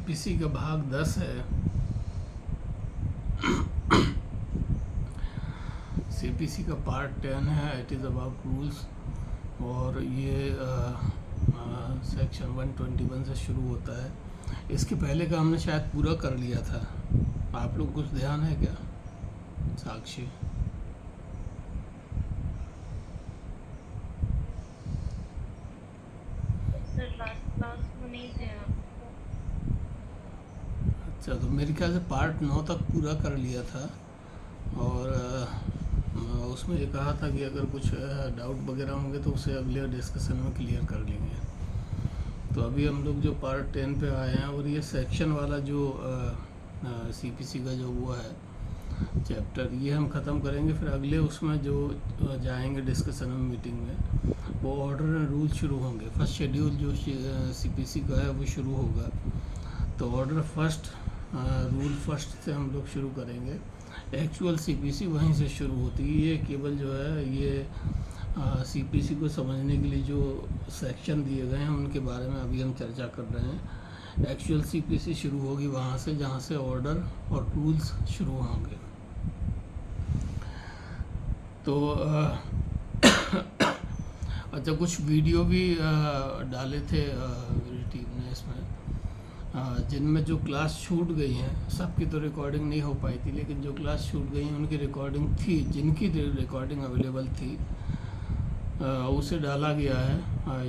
CPC का भाग 10 है। सीपीसी का पार्ट 10 है, इट इज़ अबाउट रूल्स। और ये सेक्शन 121 से शुरू होता है। इसके पहले का हमने शायद पूरा कर लिया था। आप लोग कुछ ध्यान है क्या? साक्षी, सर लास्ट क्लास में नहीं थे आप। अच्छा, तो मेरे ख्याल से पार्ट 9 तक पूरा कर लिया था। और उसमें ये कहा था कि अगर कुछ डाउट वगैरह होंगे तो उसे अगले डिस्कशन में क्लियर कर लेंगे। तो अभी हम लोग जो पार्ट 10 पे आए हैं, और ये सेक्शन वाला जो सीपीसी का जो हुआ है चैप्टर, ये हम ख़त्म करेंगे। फिर अगले उसमें जो जाएंगे डिस्कशन में, मीटिंग में, वो ऑर्डर एंड रूल शुरू होंगे। फर्स्ट शेड्यूल जो सीपीसी का है वो शुरू होगा। तो ऑर्डर फर्स्ट, रूल फर्स्ट से हम लोग शुरू करेंगे। एक्चुअल सीपीसी वहीं से शुरू होती है। ये केवल जो है ये सीपीसी को समझने के लिए जो सेक्शन दिए गए हैं उनके बारे में अभी हम चर्चा कर रहे हैं। एक्चुअल सीपीसी शुरू होगी वहाँ से जहाँ से ऑर्डर और रूल्स शुरू होंगे। तो अच्छा, कुछ वीडियो भी डाले थे टीम ने इसमें, जिनमें जो क्लास छूट गई हैं, सबकी तो रिकॉर्डिंग नहीं हो पाई थी, लेकिन जो क्लास छूट गई हैं उनकी रिकॉर्डिंग थी, जिनकी रिकॉर्डिंग अवेलेबल थी उसे डाला गया है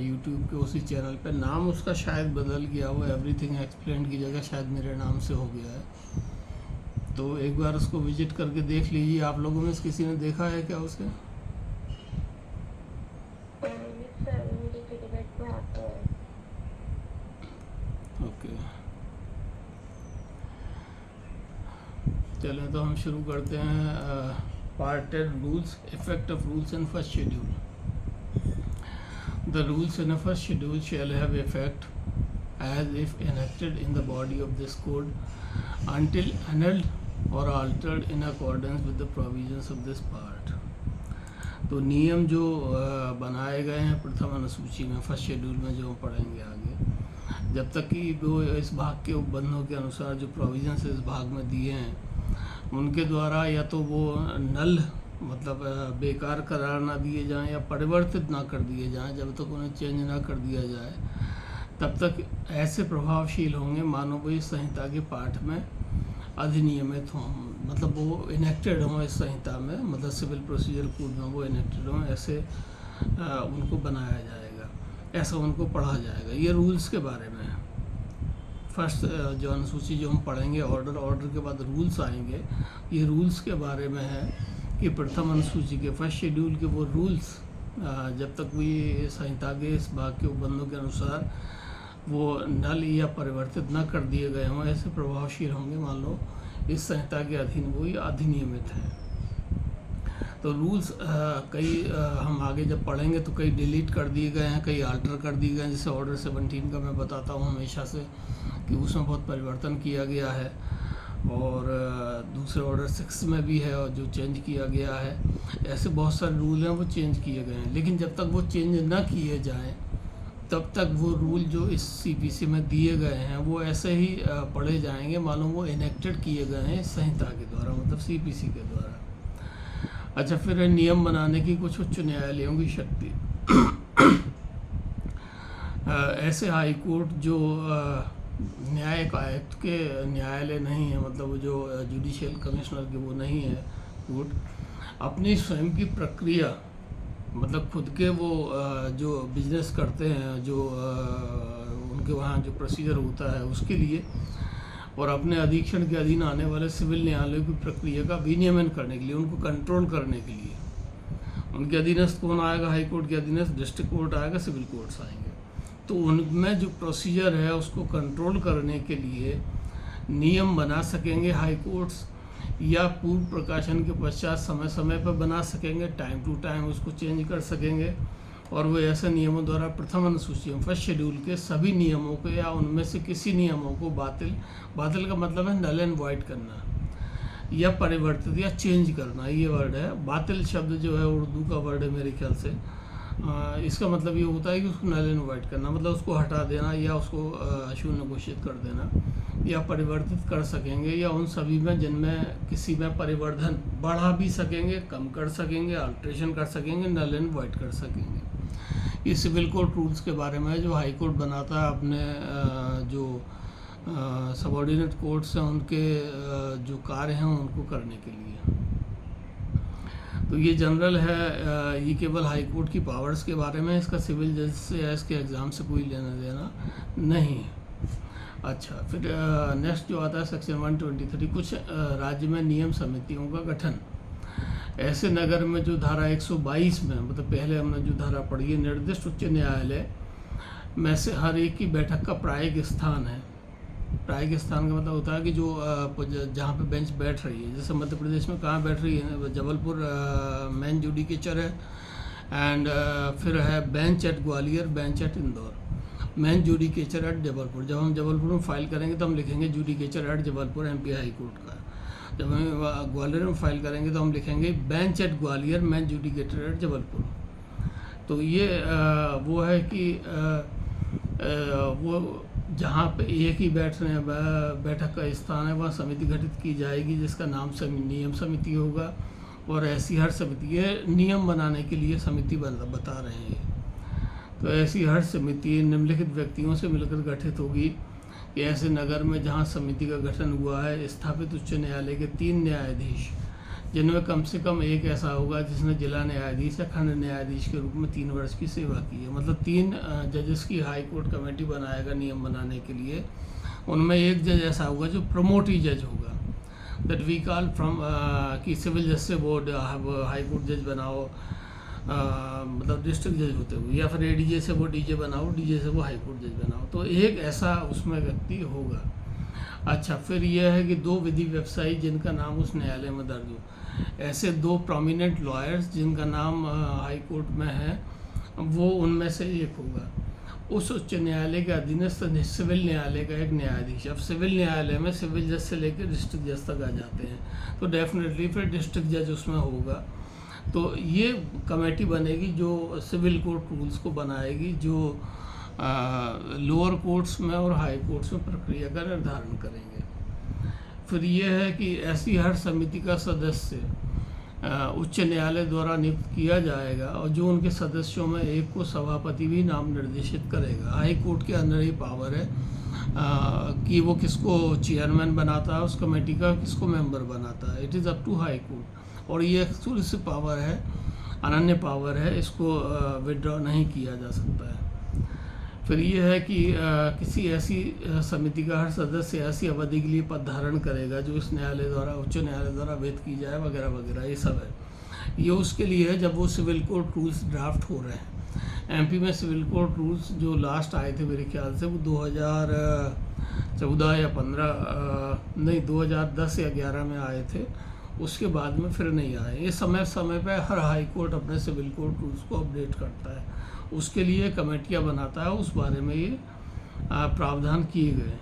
यूट्यूब के उसी चैनल पे। नाम उसका शायद बदल गया हो, एवरीथिंग एक्सप्लेन की जगह शायद मेरे नाम से हो गया है। तो एक बार उसको विजिट करके देख लीजिए। आप लोगों में से किसी ने देखा है क्या उसे? सर मेरे फीडबैक में आता है। ओके, चलें तो हम शुरू करते हैं। Part 10, rules, effect of rules in first schedule. The rules in a first schedule shall have effect as if enacted in the body of this code until annulled or altered in accordance with the provisions of this part. तो नियम जो बनाए गए हैं प्रथम अनुसूची में, first schedule में, जो हम पढ़ेंगे आगे, जब तक कि वो इस भाग के उपबंधों के अनुसार जो प्रोविजंस इस भाग में दिए हैं उनके द्वारा या तो वो नल मतलब बेकार करार ना दिए जाएं या परिवर्तित ना कर दिए जाएं, जब तक उन्हें चेंज ना कर दिया जाए तब तक ऐसे प्रभावशील होंगे मानो वो इस संहिता के पाठ में अधिनियमित हों, मतलब वो इनेक्टेड हों इस संहिता में, मतलब सिविल प्रोसीजर कोड में वो इनेक्टेड हों, ऐसे उनको बनाया जाएगा, ऐसा उनको पढ़ा जाएगा। ये रूल्स के बारे में है। फर्स्ट जो अनुसूची जो हम पढ़ेंगे, ऑर्डर के बाद रूल्स आएंगे, ये रूल्स के बारे में है कि प्रथम अनुसूची के फर्स्ट शेड्यूल के वो रूल्स जब तक भी संहिता के इस भाग के उपबंधों के अनुसार वो नल या परिवर्तित न कर दिए गए हों, ऐसे प्रभावशील होंगे मान लो इस संहिता के अधीन वो अधिनियमित हैं। तो रूल्स कई हम आगे जब पढ़ेंगे तो कई डिलीट कर दिए गए हैं, कई अल्टर कर दिए गए हैं। जैसे ऑर्डर 17 का मैं बताता हूँ हमेशा से कि उसमें बहुत परिवर्तन किया गया है, और दूसरे ऑर्डर 6 में भी है और जो चेंज किया गया है। ऐसे बहुत सारे रूल हैं वो चेंज किए गए हैं, लेकिन जब तक वो चेंज ना किए जाएं तब तक वो रूल जो इस सीपीसी में दिए गए हैं वो ऐसे ही पढ़े जाएंगे मालूम वो इनेक्टेड किए गए हैं इस संहिता के द्वारा, मतलब सीपीसी के द्वारा। अच्छा, फिर नियम बनाने की कुछ उच्च न्यायालयों की शक्ति। ऐसे हाई कोर्ट जो न्यायिक आयुक्त के न्यायालय नहीं है, मतलब वो जो जुडिशियल कमिश्नर के वो नहीं है कोर्ट, अपनी स्वयं की प्रक्रिया, मतलब खुद के वो जो बिजनेस करते हैं, जो उनके वहाँ जो प्रोसीजर होता है उसके लिए, और अपने अधीक्षण के अधीन आने वाले सिविल न्यायालयों की प्रक्रिया का विनियमन करने के लिए, उनको कंट्रोल करने के लिए। उनके अधीनस्थ कौन आएगा? हाई कोर्ट के अधीनस्थ डिस्ट्रिक्ट कोर्ट आएगा, सिविल कोर्ट्स आएंगे। तो उनमें जो प्रोसीजर है उसको कंट्रोल करने के लिए नियम बना सकेंगे हाई कोर्ट्स, या पूर्व प्रकाशन के पश्चात समय समय पर बना सकेंगे, टाइम टू टाइम उसको चेंज कर सकेंगे। और वो ऐसे नियमों द्वारा प्रथम अनुसूची में फर्स्ट शेड्यूल के सभी नियमों को या उनमें से किसी नियमों को बातिल का मतलब है नल एंड वॉइड करना, या परिवर्तित या चेंज करना, ये वर्ड है। बातिल शब्द जो है उर्दू का वर्ड है मेरे ख्याल से, इसका मतलब ये होता है कि उसको नल एंड वाइड करना, मतलब उसको हटा देना या उसको शून्य घोषित कर देना, या परिवर्तित कर सकेंगे, या उन सभी में जिनमें किसी में परिवर्धन बढ़ा भी सकेंगे, कम कर सकेंगे, अल्ट्रेशन कर सकेंगे, नल एंड वाइड कर सकेंगे। ये सिविल कोड रूल्स के बारे में है जो हाई कोर्ट बनाता है अपने जो सबऑर्डिनेट कोर्ट्स हैं उनके जो कार्य हैं उनको करने के लिए। तो ये जनरल है, ये केवल हाई कोर्ट की पावर्स के बारे में, इसका सिविल जज से या इसके एग्ज़ाम से कोई लेना देना नहीं है। अच्छा, फिर नेक्स्ट जो आता है सेक्शन 123, कुछ राज्य में नियम समितियों का गठन। ऐसे नगर में जो धारा 122 में, मतलब पहले हमने जो धारा पढ़ी है, निर्दिष्ट उच्च न्यायालय में से हर एक की बैठक का प्रायिक स्थान है। प्रायिक स्थान का मतलब होता है कि जो जहाँ पे बेंच बैठ रही है, जैसे मध्य प्रदेश में कहाँ बैठ रही है, जबलपुर मेन जुडिकेचर है, एंड फिर है bench at Gwalior, bench at Indore, main judicature at Jabalpur. जब हम जबलपुर में फाइल करेंगे तो हम लिखेंगे judicature at Jabalpur MP high court का। जब हम ग्वालियर में फाइल करेंगे तो हम लिखेंगे bench at Gwalior, main judicature at Jabalpur. तो ये वो है कि वो जहाँ पे एक ही बैठक का स्थान है वहाँ समिति गठित की जाएगी जिसका नाम नियम समिति होगा, और ऐसी हर समिति, ये नियम बनाने के लिए समिति बता रहे हैं। तो ऐसी हर समिति निम्नलिखित व्यक्तियों से मिलकर गठित होगी कि ऐसे नगर में जहाँ समिति का गठन हुआ है स्थापित उच्च न्यायालय के 3 न्यायाधीश, जिनमें कम से कम एक ऐसा होगा जिसने जिला न्यायाधीश या खंड न्यायाधीश के रूप में 3 वर्ष की सेवा की है। मतलब 3 जजेस की हाई कोर्ट कमेटी बनाएगा नियम बनाने के लिए। उनमें एक जज ऐसा होगा जो प्रमोटी जज होगा, दैट वी कॉल फ्रॉम कि सिविल जज से बोर्ड हाई कोर्ट जज बनाओ, मतलब डिस्ट्रिक्ट जज होते हुए, या फिर एडीजे से वो डीजे बनाओ, डीजे से वो हाई कोर्ट जज बनाओ। तो एक ऐसा उसमें व्यक्ति होगा। अच्छा, फिर यह है कि 2 विधि व्यवसायी जिनका नाम उस न्यायालय में दर्ज हो। ऐसे 2 प्रोमिनेंट लॉयर्स जिनका नाम हाई कोर्ट में है, वो उनमें से एक होगा। उस उच्च न्यायालय के अधीनस्थ सिविल न्यायालय का एक न्यायाधीश। अब सिविल न्यायालय में सिविल जज से लेकर डिस्ट्रिक्ट जज तक आ जाते हैं, तो डेफिनेटली फिर डिस्ट्रिक्ट जज उसमें होगा। तो ये कमेटी बनेगी जो सिविल कोर्ट रूल्स को बनाएगी, जो लोअर कोर्ट्स में और हाई कोर्ट्स में प्रक्रिया का निर्धारण करेंगे। फिर ये है कि ऐसी हर समिति का सदस्य उच्च न्यायालय द्वारा नियुक्त किया जाएगा, और जो उनके सदस्यों में एक को सभापति भी नाम निर्देशित करेगा। हाई कोर्ट के अंदर ही पावर है कि वो किसको चेयरमैन बनाता है उस कमेटी का, किसको मेंबर बनाता है। It is up to high court, और ये एक्सक्लूसिव पावर है, अनन्य पावर है, इसको विड्रॉ नहीं किया जा सकता है। फिर ये है कि किसी ऐसी समिति का हर सदस्य ऐसी अवधि के लिए पद धारण करेगा जो इस न्यायालय द्वारा, उच्च न्यायालय द्वारा वेद की जाए, वगैरह वगैरह, ये सब है। ये उसके लिए है जब वो सिविल कोर्ट रूल्स ड्राफ्ट हो रहे हैं। एमपी में सिविल कोर्ट रूल्स जो लास्ट आए थे मेरे ख्याल से वो 2014 या 15 नहीं 2010 या 11 में आए थे, उसके बाद में फिर नहीं आए। ये समय समय पर हर हाई कोर्ट अपने सिविल कोर्ट रूल्स को अपडेट करता है, उसके लिए कमेटियाँ बनाता है, उस बारे में ये प्रावधान किए गए।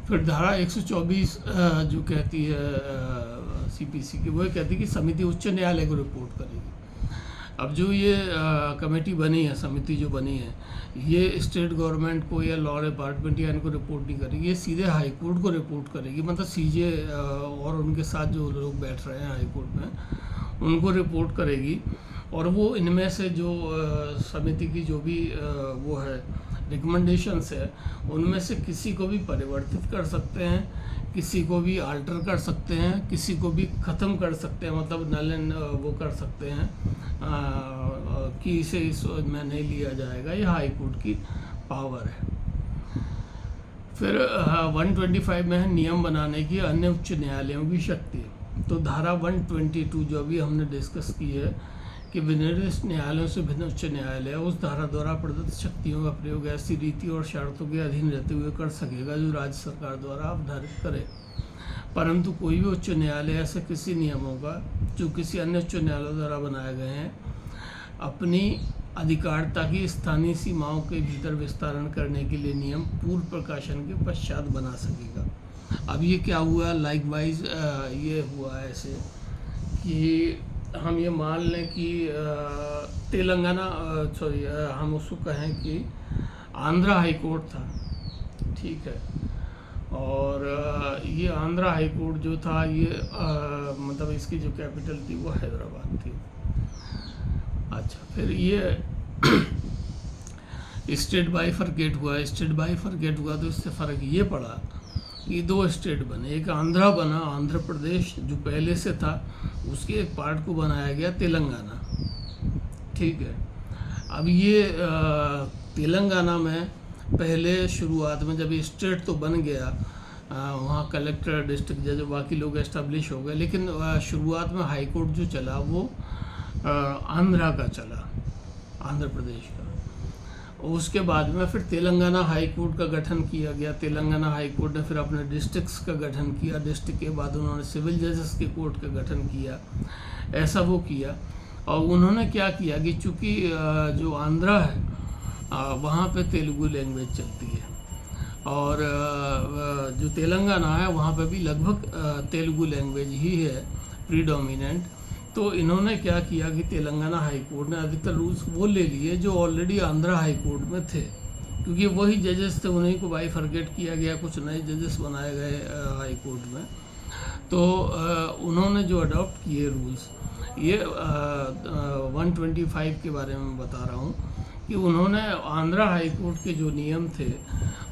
फिर धारा 124 जो कहती है सीपीसी की, वो कहती है कि समिति उच्च न्यायालय को रिपोर्ट करेगी। अब जो ये कमेटी बनी है, समिति जो बनी है, ये स्टेट गवर्नमेंट को या लॉ डिपार्टमेंट या इनको रिपोर्ट नहीं करेगी, ये सीधे हाई कोर्ट को रिपोर्ट करेगी। मतलब सीजे और उनके साथ जो लोग बैठ रहे हैं हाई कोर्ट में, उनको रिपोर्ट करेगी, और वो इनमें से जो समिति की जो भी वो है रिकमेंडेशंस है, उनमें से किसी को भी परिवर्तित कर सकते हैं, किसी को भी अल्टर कर सकते हैं, किसी को भी ख़त्म कर सकते हैं, मतलब नल वो कर सकते हैं कि इसे इसमें नहीं लिया जाएगा। ये हाई कोर्ट की पावर है। फिर 125 में है नियम बनाने की अन्य उच्च न्यायालयों की शक्ति। तो धारा 122 जो अभी हमने डिस्कस की है कि विनिर्दिष्ट न्यायालयों से भिन्न उच्च न्यायालय उस धारा द्वारा प्रदत्त शक्तियों का प्रयोग ऐसी रीति और शर्तों के अधीन रहते हुए कर सकेगा जो राज्य सरकार द्वारा अवधारित करे। परंतु कोई भी उच्च न्यायालय ऐसे किसी नियमों का जो किसी अन्य उच्च न्यायालय द्वारा बनाए गए हैं अपनी अधिकारिता की स्थानीय सीमाओं के भीतर विस्तारण करने के लिए नियम पूर्व प्रकाशन के पश्चात बना सकेगा। अब ये क्या हुआ, लाइकवाइज ये हुआ ऐसे कि हम ये मान लें कि तेलंगाना, सॉरी, हम उसको कहें कि आंध्रा हाई कोर्ट था, ठीक है। और ये आंध्रा हाई कोर्ट जो था, ये मतलब इसकी जो कैपिटल थी वो हैदराबाद थी। अच्छा, फिर ये स्टेट बाइफरकेट हुआ। स्टेट बाइफरकेट हुआ तो इससे फ़र्क ये पड़ा कि दो स्टेट बने। एक आंध्रा बना, आंध्र प्रदेश जो पहले से था, उसके एक पार्ट को बनाया गया तेलंगाना, ठीक है। अब ये तेलंगाना में पहले शुरुआत में जब ये स्टेट तो बन गया, वहाँ कलेक्टर, डिस्ट्रिक्ट जज, बाकी लोग एस्टेब्लिश हो गए, लेकिन शुरुआत में हाई कोर्ट जो चला वो आंध्रा का चला, आंध्र प्रदेश का। उसके बाद में फिर तेलंगाना हाई कोर्ट का गठन किया गया। तेलंगाना हाई कोर्ट ने फिर अपने डिस्ट्रिक्ट्स का गठन किया। डिस्ट्रिक्ट के बाद उन्होंने सिविल जजेस के कोर्ट का गठन किया। ऐसा वो किया, और उन्होंने क्या किया कि चूँकि जो आंध्रा है वहाँ पे तेलुगु लैंग्वेज चलती है, और जो तेलंगाना है वहाँ पे भी लगभग तेलुगु लैंग्वेज ही है प्रीडोमिनेंट। तो इन्होंने क्या किया कि तेलंगाना हाई कोर्ट ने अधिकतर रूल्स वो ले लिए जो ऑलरेडी आंध्रा हाई कोर्ट में थे, क्योंकि वही जजेस थे, उन्हीं को बाइफरकेट किया गया, कुछ नए जजेस बनाए गए हाई कोर्ट में। तो उन्होंने जो अडॉप्ट किए रूल्स, ये 125 के बारे में बता रहा हूँ कि उन्होंने आंध्रा हाई कोर्ट के जो नियम थे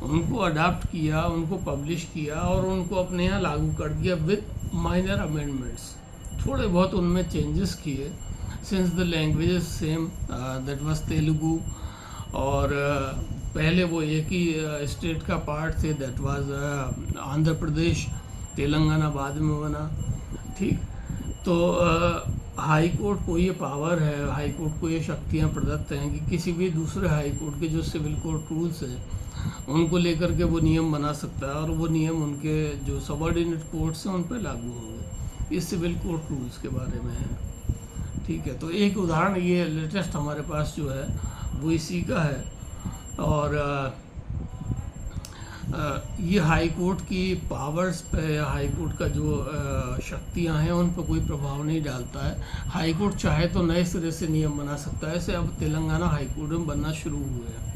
उनको अडॉप्ट किया, उनको पब्लिश किया और उनको अपने यहाँ लागू कर दिया विद माइनर अमेंडमेंट्स। थोड़े बहुत उनमें चेंजेस किए, since the languages same, that was Telugu, और पहले वो एक ही स्टेट का पार्ट थे, दैट वाज आंध्र प्रदेश। तेलंगाना बाद में बना, ठीक। तो हाई कोर्ट को ये पावर है, हाई कोर्ट को ये शक्तियाँ प्रदत्त हैं कि किसी भी दूसरे हाई कोर्ट के जो सिविल कोर्ट रूल्स हैं उनको लेकर के वो नियम बना सकता है, और वो नियम उनके जो सबऑर्डिनेट कोर्ट्स हैं उन पर लागू होंगे। इस सिविल कोर्ट रूल्स के बारे में है, ठीक है। तो एक उदाहरण ये लेटेस्ट हमारे पास जो है वो इसी का है, और ये हाई कोर्ट की पावर्स पे या हाई कोर्ट का जो शक्तियां हैं उन पर कोई प्रभाव नहीं डालता है। हाई कोर्ट चाहे तो नए सिरे से नियम बना सकता है, ऐसे अब तेलंगाना हाई कोर्ट में बनना शुरू हुए हैं।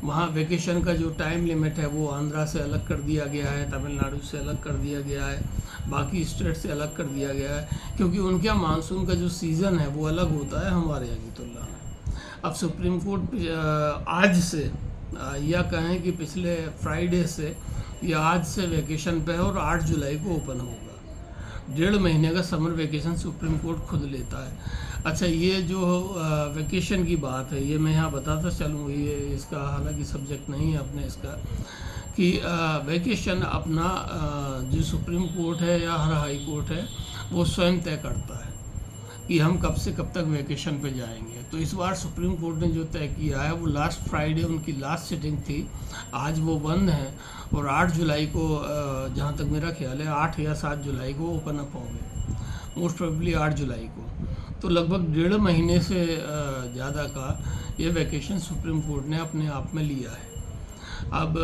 वहाँ वेकेशन का जो टाइम लिमिट है वो आंध्रा से अलग कर दिया गया है, तमिलनाडु से अलग कर दिया गया है, बाकी स्टेट से अलग कर दिया गया है, क्योंकि उनके यहाँ मानसून का जो सीज़न है वो अलग होता है हमारे यहाँ की तुलना में। अब सुप्रीम कोर्ट आज से या कहें कि पिछले फ्राइडे से या आज से वेकेशन पे है और 8 जुलाई को ओपन होगा। 1.5 महीने का समर वेकेशन सुप्रीम कोर्ट खुद लेता है। अच्छा, ये जो वेकेशन की बात है ये मैं यहाँ बताता चलूँ, ये इसका हालांकि सब्जेक्ट नहीं है अपने इसका, कि वेकेशन अपना जो सुप्रीम कोर्ट है या हर हाई कोर्ट है वो स्वयं तय करता है कि हम कब से कब तक वेकेशन पे जाएंगे। तो इस बार सुप्रीम कोर्ट ने जो तय किया है वो लास्ट फ्राइडे उनकी लास्ट सिटिंग थी, आज वो बंद है, और 8 जुलाई को जहाँ तक मेरा ख्याल है 8 या 7 जुलाई को ओपन अप होंगे, मोस्ट प्रोबेबली 8 जुलाई को। तो लगभग 1.5 महीने से ज़्यादा का ये वैकेशन सुप्रीम कोर्ट ने अपने आप में लिया है। अब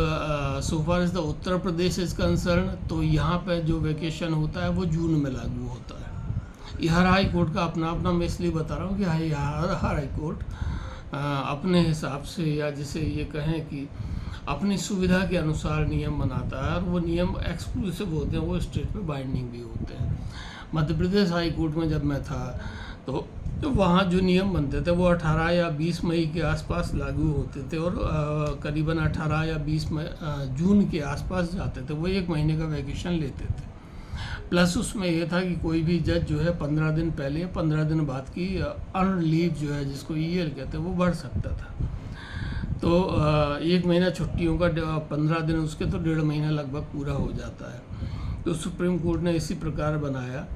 so far as the Uttar Pradesh is concerned, तो यहाँ पे जो वैकेशन होता है वो जून में लागू होता है। ये हर हाई कोर्ट का अपना अपना, मैं इसलिए बता रहा हूँ कि हर हाई कोर्ट अपने हिसाब से, या जिसे ये कहें कि अपनी सुविधा के अनुसार नियम बनाता है, और वो नियम एक्सक्लूसिव होते हैं, वो स्टेट पे बाइंडिंग भी होते हैं। मध्य प्रदेश हाई कोर्ट में जब मैं था तो वहाँ जो नियम बनते थे वो 18 या 20 मई के आसपास लागू होते थे, और करीबन 18 या 20 जून के आसपास जाते थे। वो 1 महीने का वैकेशन लेते थे। प्लस उसमें यह था कि कोई भी जज जो है 15 दिन पहले या 15 दिन बाद की अर्न लीव जो है, जिसको ईएल कहते हैं, वो बढ़ सकता था। तो 1 महीना छुट्टियों का 15 दिन उसके, तो 1.5 महीना लगभग पूरा हो जाता है। तो सुप्रीम कोर्ट ने इसी प्रकार बनाया,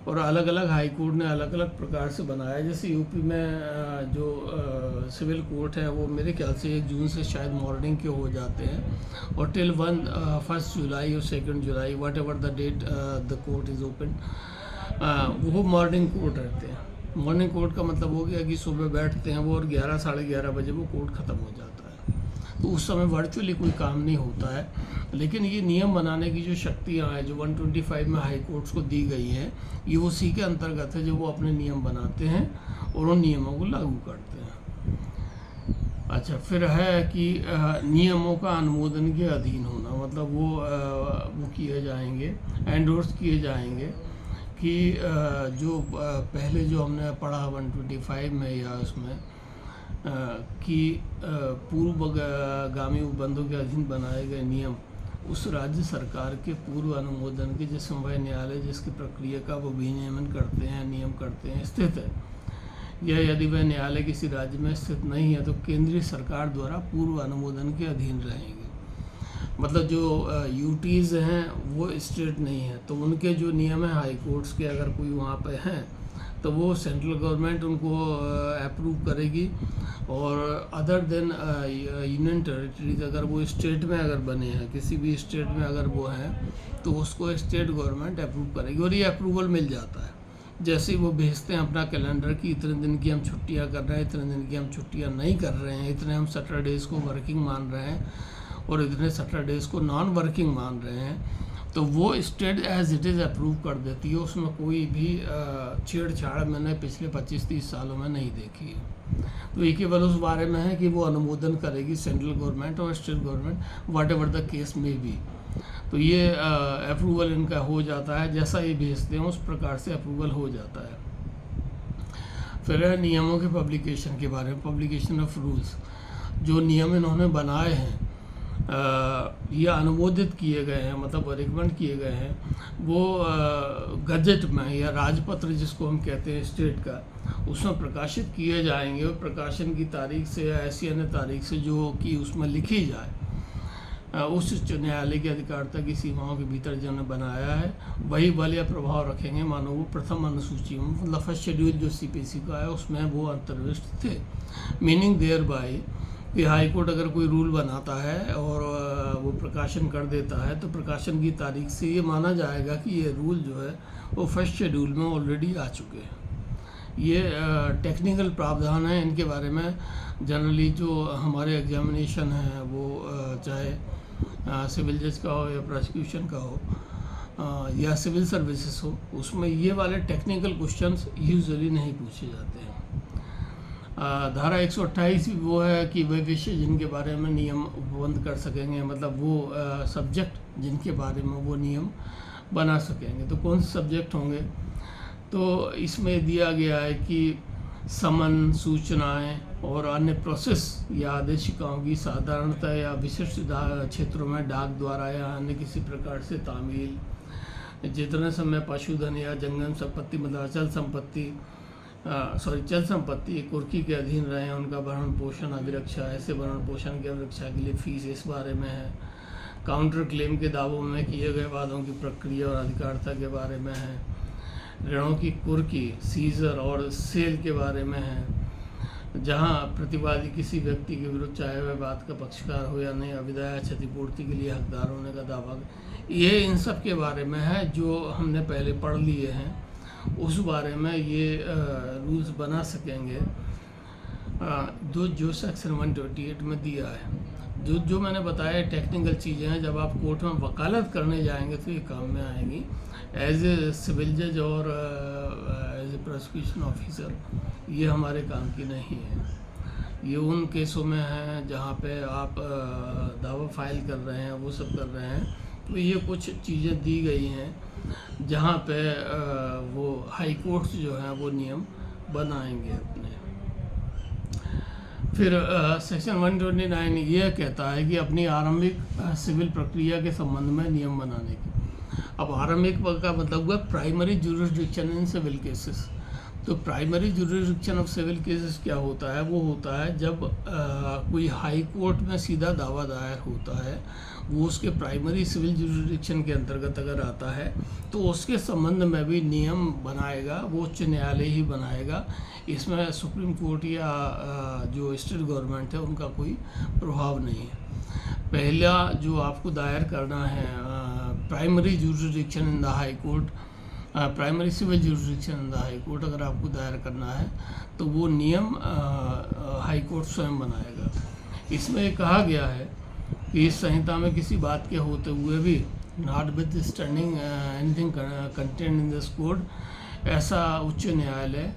और अलग अलग हाई कोर्ट ने अलग अलग प्रकार से बनाया। जैसे यूपी में जो सिविल कोर्ट है वो मेरे ख्याल से 1 जून से शायद मॉर्निंग के हो जाते हैं, और टिल 1 जुलाई और 2 जुलाई, whatever the date the court is open, वो मॉर्निंग कोर्ट रहते हैं। मॉर्निंग कोर्ट का मतलब हो गया कि सुबह बैठते हैं वो, और 11 साढ़े 11 बजे वो कोर्ट ख़त्म हो जाता है। तो उस समय वर्चुअली कोई काम नहीं होता है। लेकिन ये नियम बनाने की जो शक्तियाँ हैं जो 125 में हाई कोर्ट्स को दी गई हैं, ये उसी के अंतर्गत है जो वो अपने नियम बनाते हैं और उन नियमों को लागू करते हैं। अच्छा, फिर है कि नियमों का अनुमोदन के अधीन होना, मतलब वो किए जाएंगे, एंडोर्स किए जाएंगे कि जो पहले जो हमने पढ़ा 125 में या उसमें कि पूर्वगामी उपबंधों के अधीन बनाए गए नियम उस राज्य सरकार के पूर्व अनुमोदन के जिस समवाय न्यायालय जिसकी प्रक्रिया का वो विनियमन करते हैं, नियम करते हैं, स्थित है, या यदि वह न्यायालय किसी राज्य में स्थित नहीं है तो केंद्रीय सरकार द्वारा पूर्व अनुमोदन के अधीन रहेंगे। मतलब जो यूटीज़ हैं वो स्टेट नहीं है, तो उनके जो नियम हैं हाई कोर्ट्स के अगर कोई वहाँ पे हैं तो वो सेंट्रल गवर्नमेंट उनको अप्रूव करेगी। और अदर देन यूनियन टेरिटरीज अगर वो स्टेट में अगर बने हैं, किसी भी स्टेट में अगर वो हैं तो उसको स्टेट गवर्नमेंट अप्रूव करेगी और ये अप्रूवल मिल जाता है। जैसे ही वो भेजते हैं अपना कैलेंडर कि इतने दिन की हम छुट्टियां कर रहे हैं, इतने दिन की हम छुट्टियां नहीं कर रहे हैं, इतने हम सैटरडेज़ को वर्किंग मान रहे हैं और इतने सैटरडेज़ को नॉन वर्किंग मान रहे हैं, तो वो state as it is approve कर देती है। उसमें कोई भी छेड़छाड़ मैंने पिछले 25-30 सालों में नहीं देखी है। तो ये केवल उस बारे में है कि वो अनुमोदन करेगी सेंट्रल गवर्नमेंट और state government, what ever the case में भी। तो ये अप्रूवल इनका हो जाता है, जैसा ये भेजते हैं उस प्रकार से अप्रूवल हो जाता है। फिर है नियमों के पब्लिकेशन के बारे में, पब्लिकेशन ऑफ रूल्स। जो नियम इन्होंने बनाए हैं या अनुमोदित किए गए हैं, मतलब रिकमेंड किए गए हैं, वो गजट में या राजपत्र जिसको हम कहते हैं स्टेट का, उसमें प्रकाशित किए जाएंगे। और प्रकाशन की तारीख से या ऐसी अन्य तारीख से जो कि उसमें लिखी जाए उस न्यायालय के अधिकारिता की सीमाओं के भीतर जिन्होंने बनाया है वही बल या प्रभाव रखेंगे, मानो वो प्रथम अनुसूची में, मतलब फर्स्ट शेड्यूल जो CPC का है उसमें वो अंतर्विष्ट थे। मीनिंग देयर बाय कि हाई कोर्ट अगर कोई रूल बनाता है और वो प्रकाशन कर देता है तो प्रकाशन की तारीख से ये माना जाएगा कि ये रूल जो है वो फर्स्ट शेड्यूल में ऑलरेडी आ चुके हैं। ये टेक्निकल प्रावधान है, इनके बारे में जनरली जो हमारे एग्जामिनेशन है वो चाहे सिविल जज का हो या प्रोसिक्यूशन का हो या सिविल सर्विसेज हो, उसमें ये वाले टेक्निकल क्वेश्चंस यूजुअली नहीं पूछे जाते हैं। धारा 128 वो है कि वे विषय जिनके बारे में नियम उपबंध कर सकेंगे, मतलब वो सब्जेक्ट जिनके बारे में वो नियम बना सकेंगे। तो कौन से सब्जेक्ट होंगे, तो इसमें दिया गया है कि समन, सूचनाएं और अन्य प्रोसेस या आदेशिकाओं की साधारणतः या विशिष्ट क्षेत्रों में डाक द्वारा या अन्य किसी प्रकार से तामील, जितने समय पशुधन या जंगम संपत्ति मतलब अचल संपत्ति चल संपत्ति कुर्की के अधीन रहे, उनका भरण पोषण अभिरक्षा, ऐसे भरण पोषण की अभिरक्षा के लिए फीस इस बारे में है। काउंटर क्लेम के दावों में किए गए वादों की प्रक्रिया और अधिकारिता के बारे में है। ऋणों की कुर्की, सीजर और सेल के बारे में है, जहां प्रतिवादी किसी व्यक्ति के विरुद्ध चाहे वह बात का पक्षकार हो या नहीं अविदा या क्षतिपूर्ति के लिए हकदार होने का दावा, ये इन सब के बारे में है जो हमने पहले पढ़ लिए हैं। उस बारे में ये रूल्स बना सकेंगे जो सेक्शन 128 में दिया है। जो मैंने बताया टेक्निकल चीज़ें हैं, जब आप कोर्ट में वकालत करने जाएंगे तो ये काम में आएंगी। एज ए सिविल जज और एज ए प्रोसिक्यूशन ऑफिसर ये हमारे काम की नहीं है। ये उन केसों में है जहाँ पे आप दावा फाइल कर रहे हैं, वो सब कर रहे हैं। तो ये कुछ चीज़ें दी गई हैं जहाँ पे वो हाई कोर्ट्स जो हैं वो नियम बनाएंगे अपने। फिर सेक्शन 129 ये कहता है कि अपनी आरंभिक सिविल प्रक्रिया के संबंध में नियम बनाने की। अब आरंभिक का मतलब हुआ primary jurisdiction in civil cases. तो primary jurisdiction of civil cases क्या होता है, वो होता है जब कोई हाई कोर्ट में सीधा दावा दायर होता है, वो उसके प्राइमरी सिविल जुरिसडिक्शन के अंतर्गत अगर आता है तो उसके संबंध में भी नियम बनाएगा, वो उच्च न्यायालय ही बनाएगा। इसमें सुप्रीम कोर्ट या जो स्टेट गवर्नमेंट है उनका कोई प्रभाव नहीं है। पहला जो आपको दायर करना है primary jurisdiction in the high court, primary civil jurisdiction in the high court अगर आपको दायर करना है तो वो नियम हाई कोर्ट स्वयं बनाएगा। इसमें ये कहा गया है कि इस संहिता में किसी बात के होते हुए भी not with standing anything content in this code, ऐसा उच्च न्यायालय